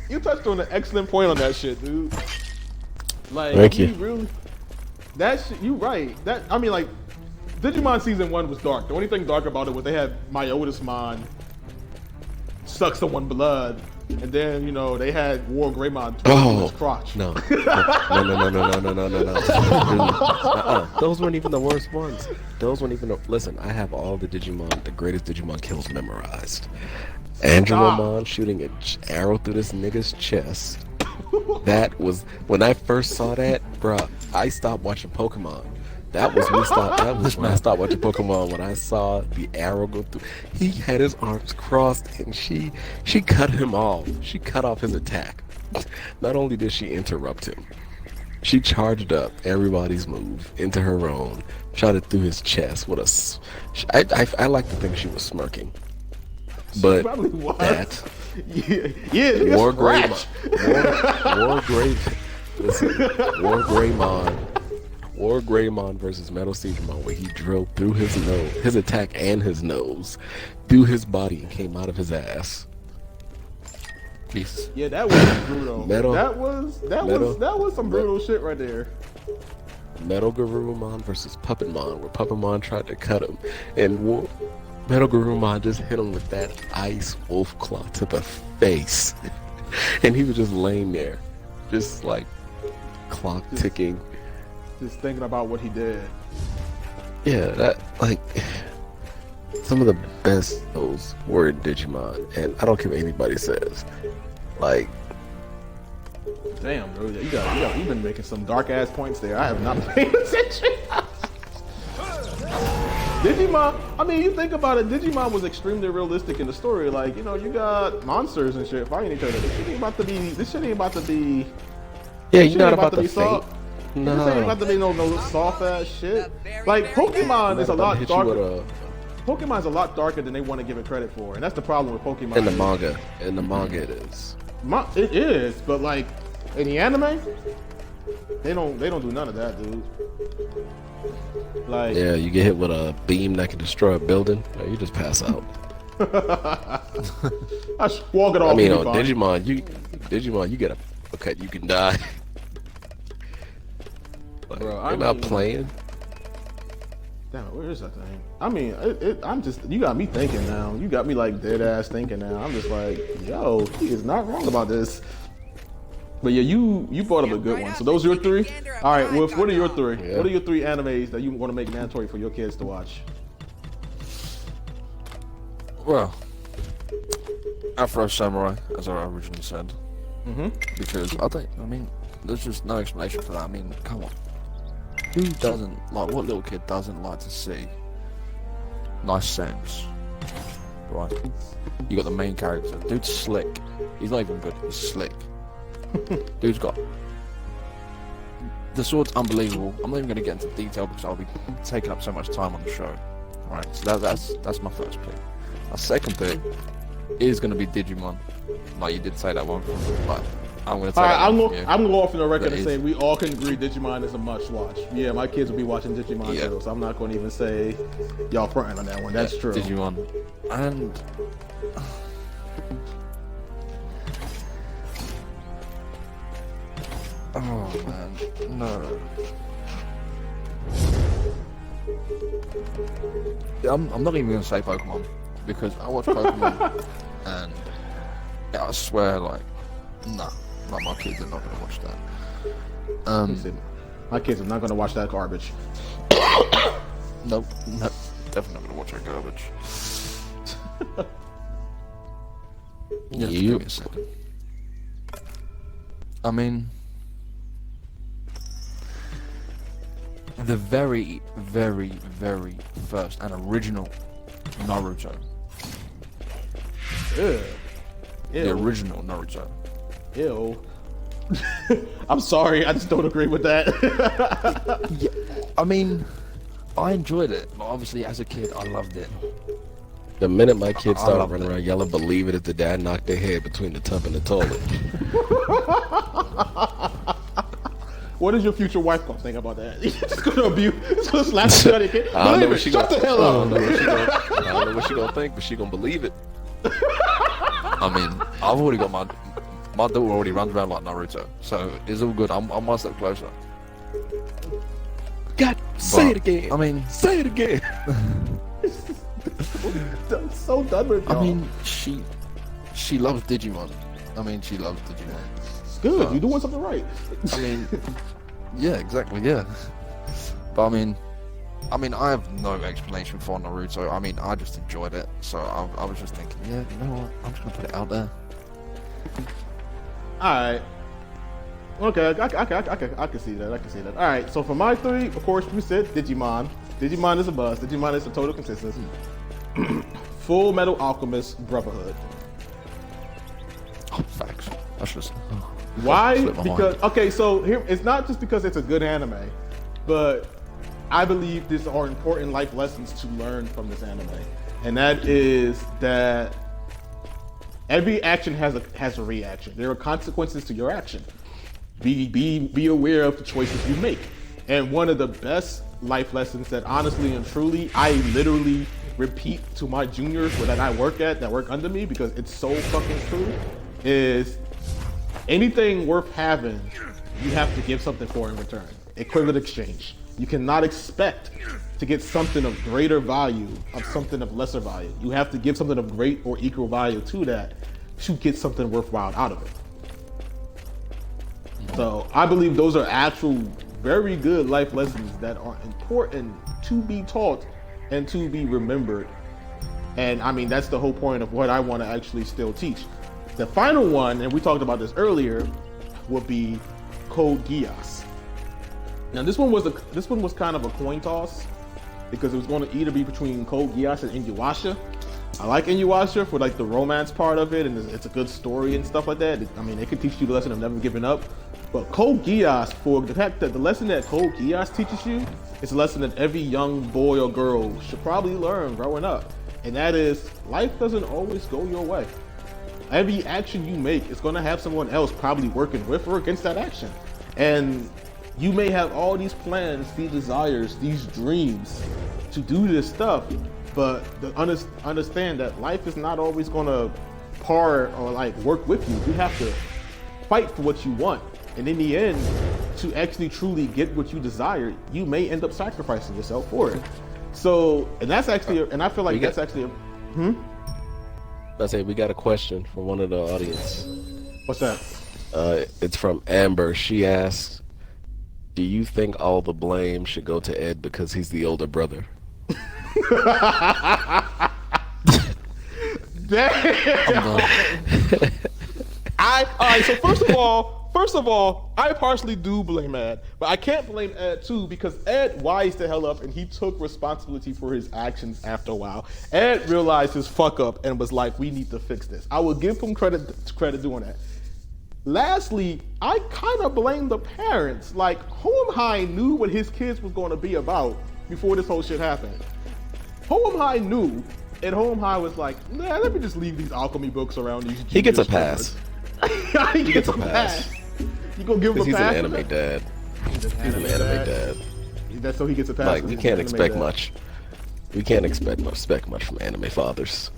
You touched on an excellent point on that shit, dude. Like, Thank you. Really, that shit, you right. That I mean, like, Digimon season 1 was dark. The only thing dark about it was they had Myotismon suck someone's blood, and then they had War Greymon twirl his crotch. No. Those weren't even the worst ones. Those weren't even. Listen, I have all the greatest Digimon kills memorized. Angelomon shooting an arrow through this nigga's chest. That was when I first saw that, bruh. I stopped watching Pokemon. That was when I stopped watching Pokemon, when I saw the arrow go through. He had his arms crossed, and she cut him off. She cut off his attack. Not only did she interrupt him, she charged up everybody's move into her own, shot it through his chest. I like to think she was smirking. But that War Greymon versus Metal Seedramon, where he drove through his attack and his nose, through his body and came out of his ass. Jesus. Yeah, that was brutal. That was some brutal shit right there. Metal Garurumon versus Puppetmon, where Puppetmon tried to cut him, and Metal Garurumon just hit him with that ice wolf claw to the face, and he was just laying there, just like clock ticking. Just thinking about what he did. Yeah, that, like, some of the best those were in Digimon, and I don't care what anybody says. Like, damn, bro, you've been making some dark ass points there. I have not been paying attention. Digimon, I mean, you think about it, Digimon was extremely realistic in the story. Like, you got monsters and shit fighting each other. This shit ain't about to be. Yeah, you're not about to fate. No. This ain't about to be no soft ass shit. Like, Pokemon is a lot darker. Pokemon's a lot darker than they want to give it credit for, and that's the problem with Pokemon. In the manga, it is. It is, but like in the anime, they don't do none of that, dude. Like, yeah, you get hit with a beam that can destroy a building, or you just pass out. I walk it off. I mean, on Digimon, you get a cut, you can die. Like, bro, you're not playing. Damn, where is that thing? I mean, you got me thinking now. You got me like dead ass thinking now. I'm just like, yo, he is not wrong about this. But yeah, you brought up a good one. So those are your three? All right, Wolf, what are your three? Yeah. What are your three animes that you want to make mandatory for your kids to watch? Well, Afro Samurai, as I originally said. Because there's just no explanation for that. I mean, come on. Who doesn't, like, what little kid doesn't like to see nice sounds, right? You got the main character, dude's slick. He's not even good, he's slick. Dude's got, the sword's unbelievable. I'm not even going to get into detail because I'll be taking up so much time on the show. Alright, so that's my first pick. My second pick is going to be Digimon. Like, you did say that one, but I'm going to take I'm going to go off on the record and say we all can agree Digimon is a must watch. Yeah, my kids will be watching Digimon too, so I'm not going to even say y'all fronting on that one. That's true. Digimon. And oh man, no. I'm not even going to say Pokemon, because I watch Pokemon and I swear, like, nah. Like, my kids are not going to watch that. My kids are not going to watch that garbage. Nope, definitely not going to watch that garbage. Yeah, give me a second. I mean, the very, very, very first and original Naruto. Ew. The original Naruto. Ew. I'm sorry, I just don't agree with that. Yeah, I mean, I enjoyed it, but obviously as a kid I loved it. The minute my kids I started love running that. around yelling, believe it, if the dad knocked their head between the tub and the toilet. What does your future wife gonna think about that? You're just gonna abuse, just gonna slap the shit out of your kid. I don't know Believe what it, she shut gonna. the hell I up. don't know what she gonna think, but she gonna believe it. I mean, I've already got my daughter already runs around like Naruto, so it's all good. I'm one step closer. God, say it But, again. I mean, Say it again. I'm so done with y'all. I mean, she loves Digimon. I mean, she loves Digimon. It's good. You're doing something right. I mean, yeah, exactly, yeah. But I mean, I have no explanation for Naruto. I mean, I just enjoyed it, so I was just thinking, yeah, you know what? I'm just gonna put it out there. All right. Okay, I can see that. I can see that. All right. So for my 3, of course, we said Digimon. Digimon is a bust. Digimon is a total consistency. Full Metal Alchemist Brotherhood. Oh, facts. That's just. Why? Slip my mind. Because okay, so here it's not just because it's a good anime, but I believe these are important life lessons to learn from this anime, and that is that every action has a reaction. There are consequences to your action. Be aware of the choices you make. And one of the best life lessons that honestly and truly I literally repeat to my juniors that I work at, that work under me, because it's so fucking true, is anything worth having, you have to give something for in return. Equivalent exchange. You cannot expect to get something of greater value of something of lesser value. You have to give something of great or equal value to that to get something worthwhile out of it. So I believe those are actual very good life lessons that are important to be taught and to be remembered. And I mean, that's the whole point of what I want to actually still teach. The final one, and we talked about this earlier, would be Code Geass. Now this one was kind of a coin toss because it was going to either be between Code Geass and Inuyasha. I like Inuyasha for like the romance part of it, and it's a good story and stuff like that. I mean, it could teach you the lesson of never giving up. But Code Geass, for the fact that the lesson that Code Geass teaches you is a lesson that every young boy or girl should probably learn growing up. And that is, life doesn't always go your way. Every action you make is going to have someone else probably working with or against that action. And you may have all these plans, these desires, these dreams to do this stuff, but understand that life is not always going to par or like work with you. You have to fight for what you want. And in the end, to actually truly get what you desire, you may end up sacrificing yourself for it. So, and that's actually, and I feel like that's actually I say we got a question from one of the audience. What's that? It's from Amber. She asks, do you think all the blame should go to Ed because he's the older brother? Damn. All right, so first of all, I partially do blame Ed, but I can't blame Ed too because Ed wised the hell up and he took responsibility for his actions after a while. Ed realized his fuck up and was like, we need to fix this. I will give him credit doing that. Lastly, I kind of blame the parents. Like, Hohenheim knew what his kids was going to be about before this whole shit happened. Hohenheim knew, and Hohenheim was like, nah, let me just leave these alchemy books around these. He gets a pass. He gets a pass. You gonna give him a He's pass? an anime dad. He's an anime dad. That's so he gets a pass. Like, we can't expect much. We can't expect much from anime fathers.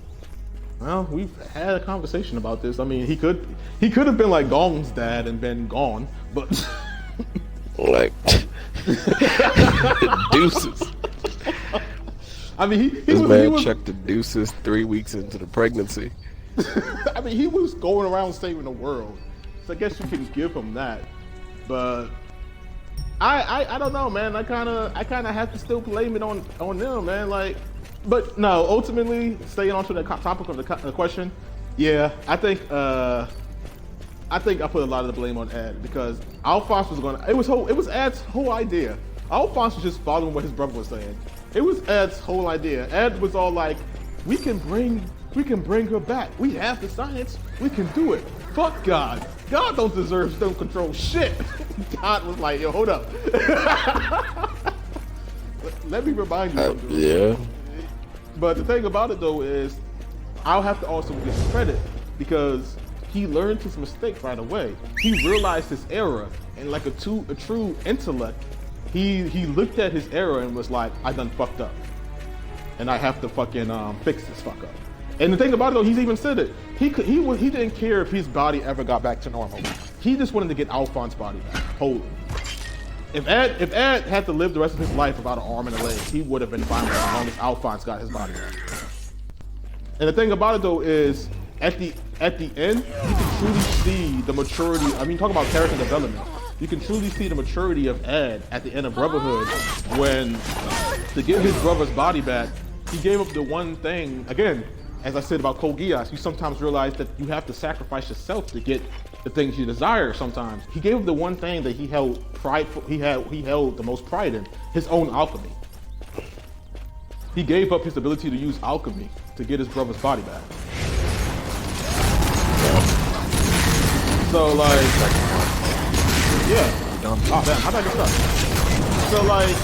Well, we've had a conversation about this. I mean, he could have been like Gong's dad and been gone, but like deuces. I mean, This man checked the deuces 3 weeks into the pregnancy. I mean, he was going around saving the world, so I guess you can give him that. But I don't know, man. I kind of have to still blame it on them, man. Like, but no, ultimately, staying on to the topic of the question, yeah, I think I put a lot of the blame on Ed because Alphonse was going to. It was Ed's whole idea. Alphonse was just following what his brother was saying. It was Ed's whole idea. Ed was all like, we can bring her back. We have the science. We can do it. Fuck God. God don't control shit. God was like, yo, hold up. Let me remind you something. Yeah. But the thing about it though is, I'll have to also give him credit because he learned his mistake right away. He realized his error, and like a true intellect, he looked at his error and was like, I done fucked up, and I have to fucking fix this fuck up. And the thing about it though, he's even said it. He didn't care if his body ever got back to normal. He just wanted to get Alphonse's body back wholly. If Ed had to live the rest of his life without an arm and a leg, he would have been fine with it as long as Alphonse got his body back. And the thing about it though is, at the end, you can truly see the maturity. I mean, talk about character development. You can truly see the maturity of Ed at the end of Brotherhood when, to get his brother's body back, he gave up the one thing. Again, as I said about Code Geass, you sometimes realize that you have to sacrifice yourself to get the things you desire sometimes. He gave up the one thing that he held the most pride in, his own alchemy. He gave up his ability to use alchemy to get his brother's body back. So like, yeah. Oh damn, how did I get stuck? So like,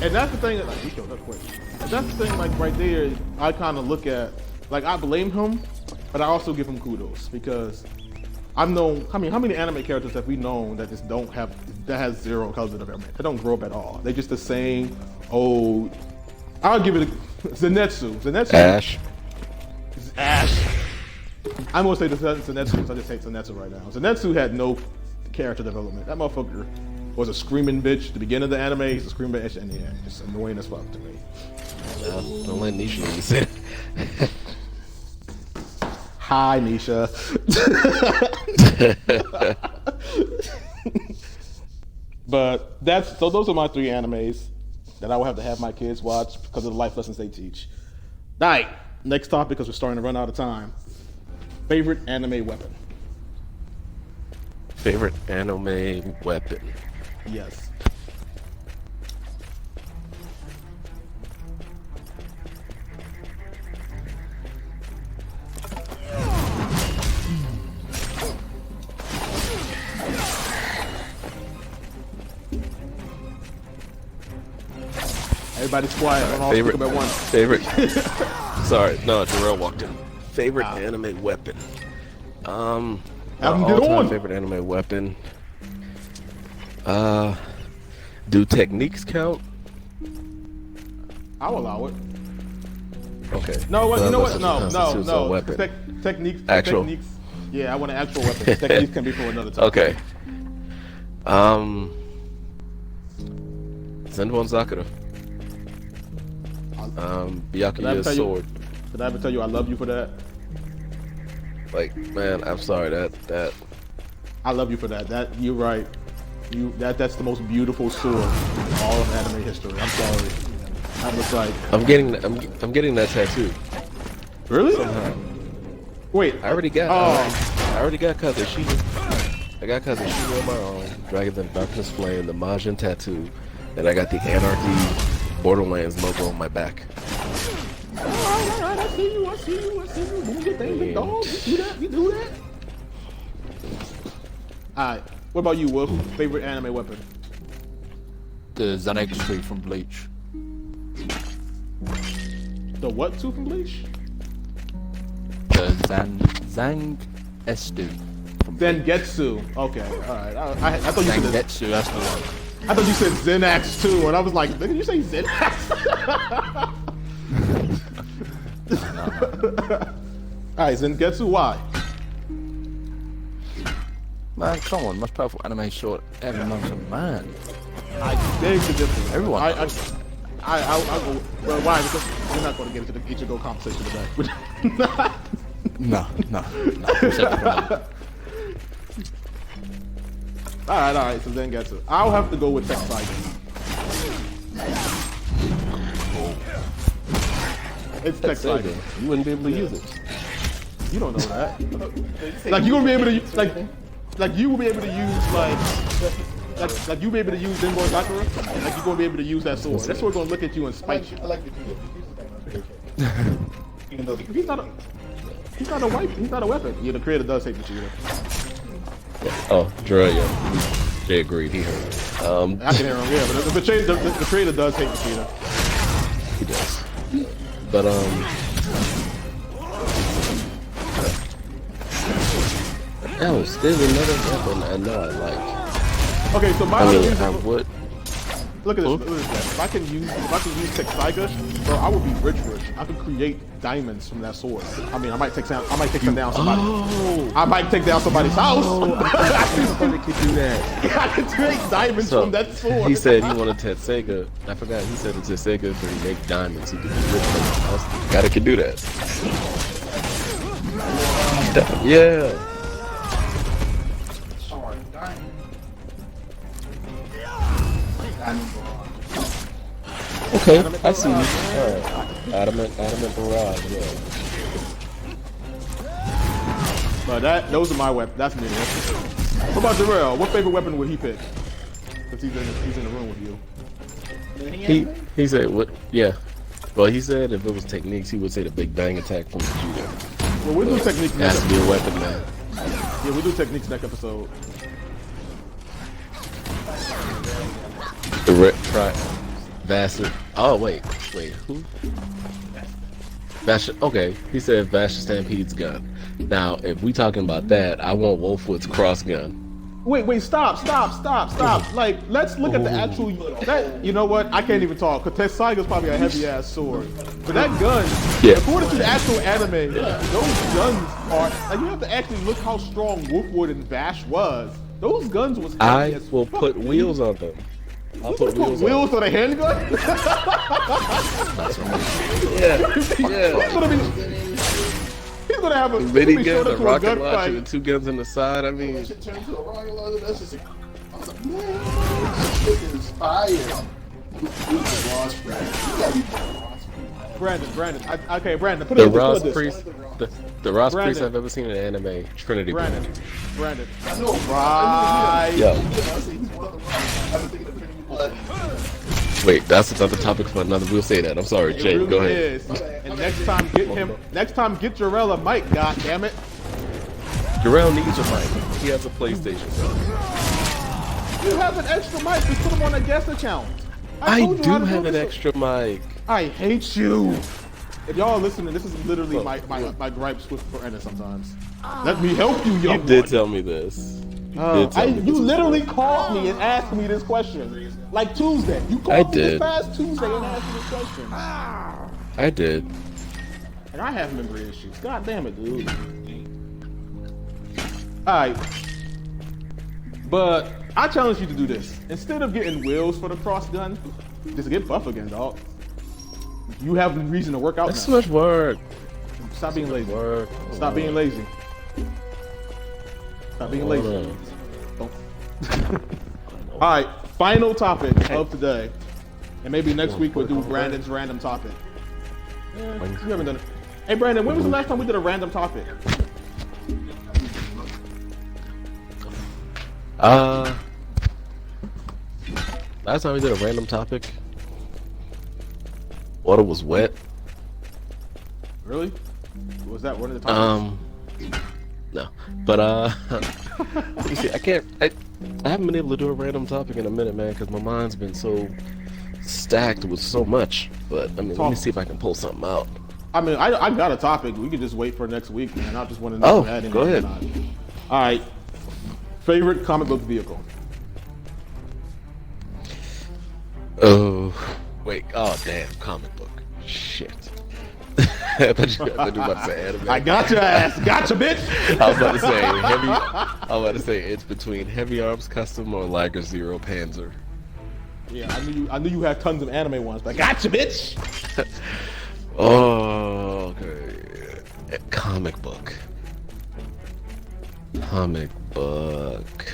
and that's the thing that like, he killed up quick. And that's the thing like right there, I kind of look at, like I blame him, but I also give him kudos because I've known, how many anime characters have we known that just don't have, that has zero color development? They don't grow up at all. They're just the same old, I'll give it Zenitsu. Ash. I'm gonna say Zenitsu because I just hate Zenitsu right now. Zenitsu had no character development. That motherfucker was a screaming bitch at the beginning of the anime. He's a screaming bitch in the end. Just annoying as fuck to me. Don't let Nisha say it. Hi, Nisha. But those are my 3 animes that I will have to have my kids watch because of the life lessons they teach. All right, next topic because we're starting to run out of time. Favorite anime weapon? Favorite anime weapon? Yes. Everybody's quiet. Favorite. At once. Favorite. Sorry, no, Jarrell walked in. Favorite anime weapon. All-time favorite anime weapon. Do techniques count? I'll allow it. Okay. No, what? You know what? No. Weapon. Techniques. Actual. Techniques. Yeah, I want an actual weapon. Techniques can be for another time. Okay. Zenbone Sakura. Byakuya's sword. Did I ever tell you I love you for that? Like, man, I'm sorry that I love you for that. That you're right. That's the most beautiful sword in all of anime history. I'm sorry. I was like, I'm getting that tattoo. Really? Somehow. Wait, I already got Kazushima. I got Kazushima on my arm, Dragon of Darkness Flame, the Majin tattoo, and I got the Anarchy Borderlands logo on my back. Alright, I see you. Do your thing, big dog. You do that. Alright, what about you, Wolf? Favorite anime weapon? The Zangetsu from Bleach. The what two from Bleach? The Zangetsu from Bleach. Dengetsu. Okay, alright. I thought you said Zangetsu, that's the one. I thought you said Zenax too, and I was like, did you say Zenax? Alright, Zengetsu, why? Man, come on, most powerful anime short ever known to man. I beg to differ. Everyone. I'll go. Well, why? Because we're not going to get into the Ichigo conversation today. No. Alright, so Zengetsu. I'll have to go with Text Fighting. It's Text Fighting. You wouldn't be able to use it. You don't know that. Like you gonna be able to like you will be able to use like you'll be able to use Denboy Sakura. Like you're gonna be able to use that sword. That sword gonna look at you and spite you. I like the Vegeta. Even though He's not a weapon. Yeah, the creator does hate Vegeta. Oh, Dre, yeah. Jay agreed. He heard. I can hear him. Yeah, but the creator does hate Vegeta. He does. But else, there's another weapon I know I like. Okay, so my I other mean, reason I would. look at this. Look at this. If I can use Texaiga, bro, I would be rich. I could create diamonds from that sword. I mean, I might take some down somebody. Oh, I might take down somebody's house. somebody could do that. I could create diamonds So, from that sword. he said he wanted Tetsega. I forgot. He said it's Tetsega could make diamonds. He could be rich from the house. Gotta could do that. Yeah. Okay, I see you. Alright. Adamant barrage, yeah. But those are my weapons. That's me. What about Jarrell? What favorite weapon would he pick? Because he's in the room with you. He said what? Yeah. Well, he said if it was techniques, he would say the big bang attack from the judo. Well, we'll do techniques It next has to be a episode. weapon, man. Yeah, we'll do techniques next episode. The try Vassar. Oh wait, who? Vash. Okay, he said Vash Stampede's gun. Now, if we talking about that, I want Wolfwood's cross gun. Wait, stop. Like, let's look at the actual, you know what? I can't even talk, because Tetsaiga's probably a heavy-ass sword. But that gun, Yeah. according to the actual anime, those guns are, like, you have to actually look how strong Wolfwood and Vash was. Those guns was heavy I as will fuck, put dude. wheels on them. I'll You put put wheels wheels on a handgun? He's gonna have a Mini he's gonna gun, show a up to a rocket gunfight. launcher, and two guns on the side. I mean, Shit turned to a rocket launcher. That's just. I was like, man, this shit is fire. Who's the Ross Brand? You gotta be the Ross Brand. Brandon. Okay, Brandon. Put the it Ross put this. priest, the Ross priest Brandon. I've ever seen in anime, Trinity. Brandon. I know, Right. Yo, I say he's one of the Ross. I've been thinking of Trinity Blood. wait, that's another topic for another. We'll say that. I'm sorry, It Jay. really Go ahead. is. And next time, get Jarrell a mic. God damn it. Jarrell needs a mic. He has a PlayStation. You have an extra mic. Just put him on a guest account. I told you do how to have do an this. extra mic. I hate you. If y'all are listening, this is literally my gripes with Brandon sometimes. Let me help you, young You did one. tell me this. You did tell me You this. literally called me and asked me this question. Like Tuesday. You I called me this did. past Tuesday and asked me this question. I did. And I have memory issues. God damn it, dude. Alright. But I challenge you to do this. Instead of getting wheels for the cross gun, just get buff again, dog. You have a reason to work out That's now. too much work. Stop being lazy. Work. Stop being lazy. Stop being lazy. Hold on. Don't. Alright, final topic of today. And maybe next week we'll do Brandon's random topic. You haven't done it. Hey Brandon, when was the last time we did a random topic? Last time we did a random topic, water was wet. Really? Was that one of the topics? No, but you see, I haven't been able to do a random topic in a minute, man, because my mind's been so stacked with so much. But I mean, let me see if I can pull something out. I mean, I got a topic. We could just wait for next week, man. I just want to know Oh, if you had any go ahead. or not. All right. Favorite comic book vehicle? Oh, wait. Oh, damn. Comic book. Shit. I thought you were about to say anime. I got your ass. Gotcha, bitch. I was about to say heavy. I was about to say it's between Heavy Arms Custom or Liger Zero Panzer. Yeah, I knew you had tons of anime ones, but gotcha, bitch. Oh, okay. Comic book. Comic book.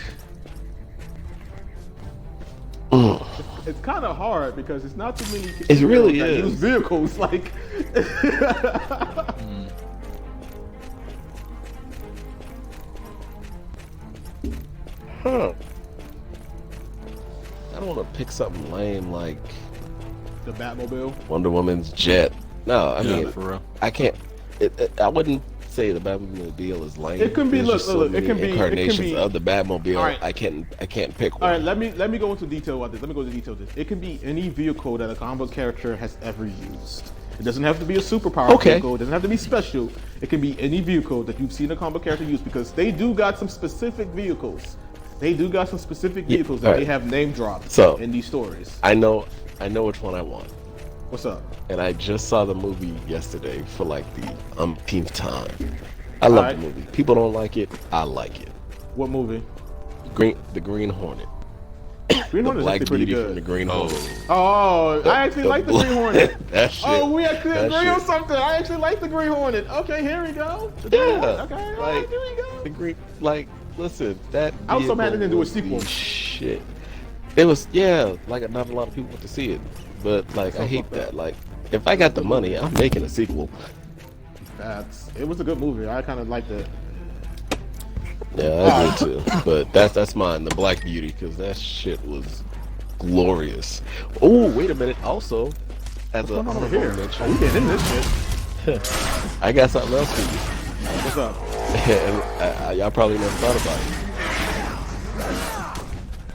It's kind of hard because it's not too many. It really that is. Use vehicles like. Huh. I don't want to pick something lame like The Batmobile. Wonder Woman's jet. No, I Yeah, mean, for real. I can't. I wouldn't say the Batmobile is lame. It can be- There's look, just so look, it many can be- incarnations of the Batmobile. All right. I can't pick All one. right, let me go into detail about this. Let me go into detail of this. It can be any vehicle that a comic book character has ever used. It doesn't have to be a superpower Okay. vehicle. It doesn't have to be special. It can be any vehicle that you've seen a comic character use because they do got some specific vehicles. They do got some specific vehicles that alright. they have name dropped So- in these stories. I know which one I want. What's up? And I just saw the movie yesterday for like the umpteenth time. I love Alright. the movie. People don't like it. I like it. What movie? The Green Hornet. Green The Hornet is Black actually pretty Beauty from the good. Green Hornet. Oh, I actually like the Green Hornet. That shit. Oh, we actually that agree on shit. something. I actually like the Green Hornet. Okay, here we go. The Green Yeah. Hornet. Okay, all right, Like, here we go. the green, like, listen, that. I was so mad they didn't do a vehicle sequel. was the Shit. It was, yeah, like not a lot of people went to see it, but like I hate that. Like, if I got the money, I'm making a sequel. It was a good movie. I kind of liked it. Yeah, I did too. But that's mine, the Black Beauty, because that shit was glorious. Oh, wait a minute. Also, as a What's going on over honorable here? mention, Oh, we getting in this shit. I got something else for you. What's up? And y'all probably never thought about it.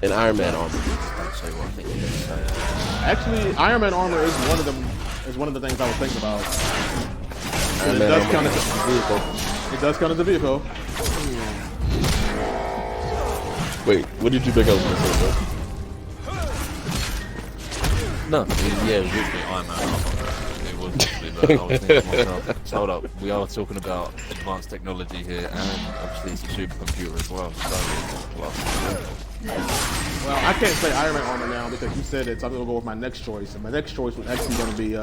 An Iron Man armor. Don't say what I think you're gonna say. Actually, Iron Man armor is one of them. Is one of the things I was thinking about. Iron It Man does armor count is as a vehicle. It does count as a vehicle. Wait, what did you think I was gonna say, bro? No, yeah, it was literally Iron Man. It was literally that. I was thinking to myself, hold up, we are talking about advanced technology here, and obviously it's a supercomputer as well. So, well, Well, I can't say Iron Man armor now because you said it, so I'm gonna go with my next choice. And my next choice was actually gonna be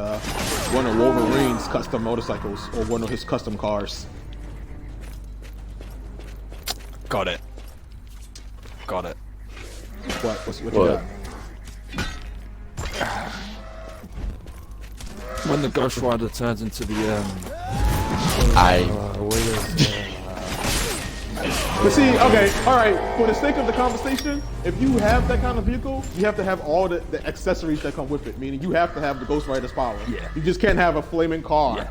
one of Wolverine's custom motorcycles or one of his custom cars. got it. Got it. What you What? got? When the Ghost Rider turns into the But see, okay, all right. For the sake of the conversation, if you have that kind of vehicle, you have to have all the accessories that come with it. Meaning, you have to have the Ghost Rider's power. Yeah. You just can't have a flaming car.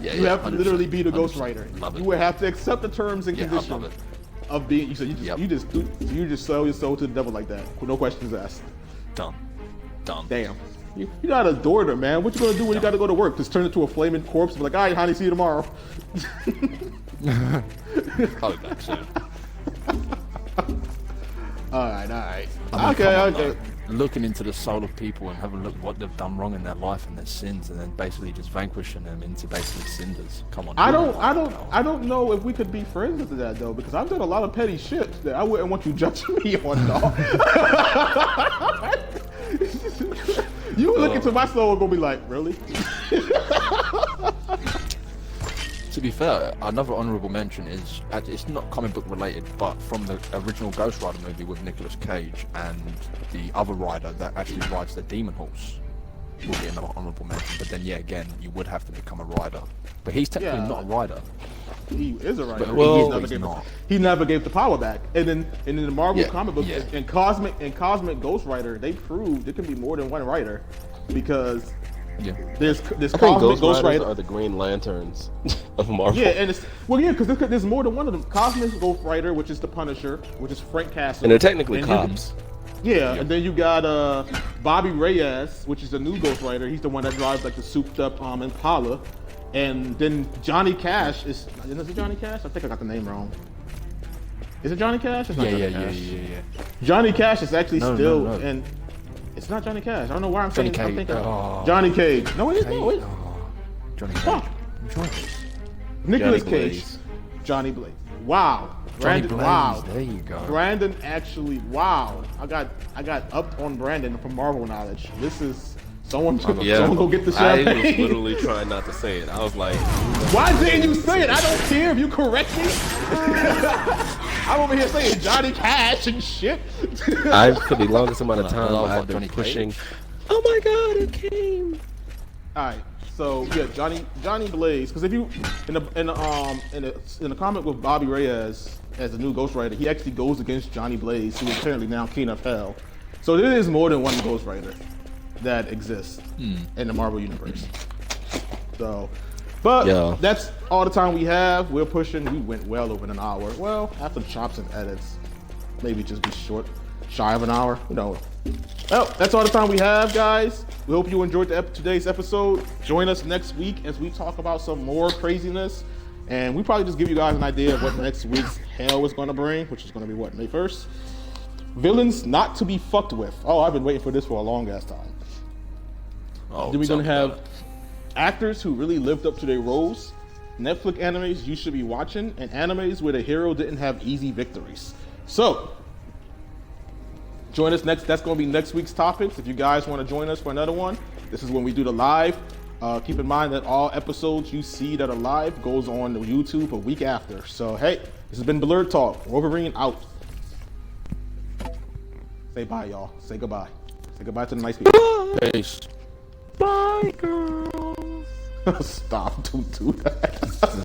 Yeah, You have to literally be the Ghost 100%. Rider. Love it. You would have to accept the terms and Yeah, I conditions love it. of being. You said Yep. you just sell your soul to the devil like that. No questions asked. Done. Damn. You got a daughter, man. What you gonna do when you gotta go to work? Just turn into a flaming corpse? Be like, all right, honey, see you tomorrow. I'll be back soon. All right. I mean, Okay. come on, Okay. though. Looking into the soul of people and having a look what they've done wrong in their life and their sins, and then basically just vanquishing them into basically cinders. Come on. I who don't wouldn't want that? know if we could be friends after that though, because I've done a lot of petty shit that I wouldn't want you judging me on, dog. You look into my soul and gonna be like, really? To be fair, another honourable mention is it's not comic book related, but from the original Ghost Rider movie with Nicolas Cage and the other rider that actually rides the Demon Horse will be another honourable mention. But then, yeah, again, you would have to become a rider. But he's technically Yeah. not a rider. He is a writer. But He he never is gave not. he never gave the power back. And then in the Marvel Yeah, comic book yeah. in Cosmic Ghost Rider, they proved there can be more than one writer because Yeah. there's I think Cosmic Ghost Riders Rider. are the Green Lanterns of Marvel. Yeah, and it's because there's more than one of them. Cosmic Ghost Rider, which is the Punisher, which is Frank Castle, And they're technically And you- cops. Yeah, and then you got Bobby Reyes, which is the new Ghost Rider. He's the one that drives like the souped up Impala. And then Johnny Cash is it Johnny Cash? I think I got the name wrong. Is it Johnny Cash? It's not Johnny Cash. Johnny Cash is actually No, still no. and it's not Johnny Cash. I don't know why I'm Johnny saying I'm Cage. thinking Oh. Johnny Cage. No, it is. No, it is. Johnny Cage. Fuck. I'm sure it is. Nicolas Johnny Cage. Blaze. Johnny Blaze. Wow. Johnny Brandon, Blaze. wow. There you go. Brandon actually, wow. I got up on Brandon from Marvel knowledge. This is someone go get the I was champagne. literally trying not to say it. I was like, Why didn't you say it? I don't care if you correct me. I'm over here saying Johnny Cash and shit. I for the longest amount of time love I've been Johnny pushing. Cage. Oh my God, it came. All right, so yeah, Johnny Blaze. Because if you in the comic with Bobby Reyes as the new Ghost Rider, he actually goes against Johnny Blaze, who is apparently now King of Hell. So there is more than one Ghost Rider that exists in the Marvel universe. So, but Yeah. that's all the time we have. We're pushing. We went well over an hour. Well, after the chops and edits, maybe just be short, shy of an hour. You know, Well, that's all the time we have, guys. We hope you enjoyed today's episode. Join us next week as we talk about some more craziness. And we probably just give you guys an idea of what next week's hell is going to bring, which is going to be what, May 1st? Villains not to be fucked with. Oh, I've been waiting for this for a long ass time. Oh, Then we're going to have actors who really lived up to their roles, Netflix animes you should be watching, and animes where the hero didn't have easy victories. So, join us next. That's going to be next week's topics. If you guys want to join us for another one, this is when we do the live. Keep in mind that all episodes you see that are live goes on to YouTube a week after. So, hey, this has been Blurred Talk. Wolverine out. Say bye, y'all. Say goodbye. Say goodbye to the nice people. Peace. Bye, girls. Stop. Don't do that.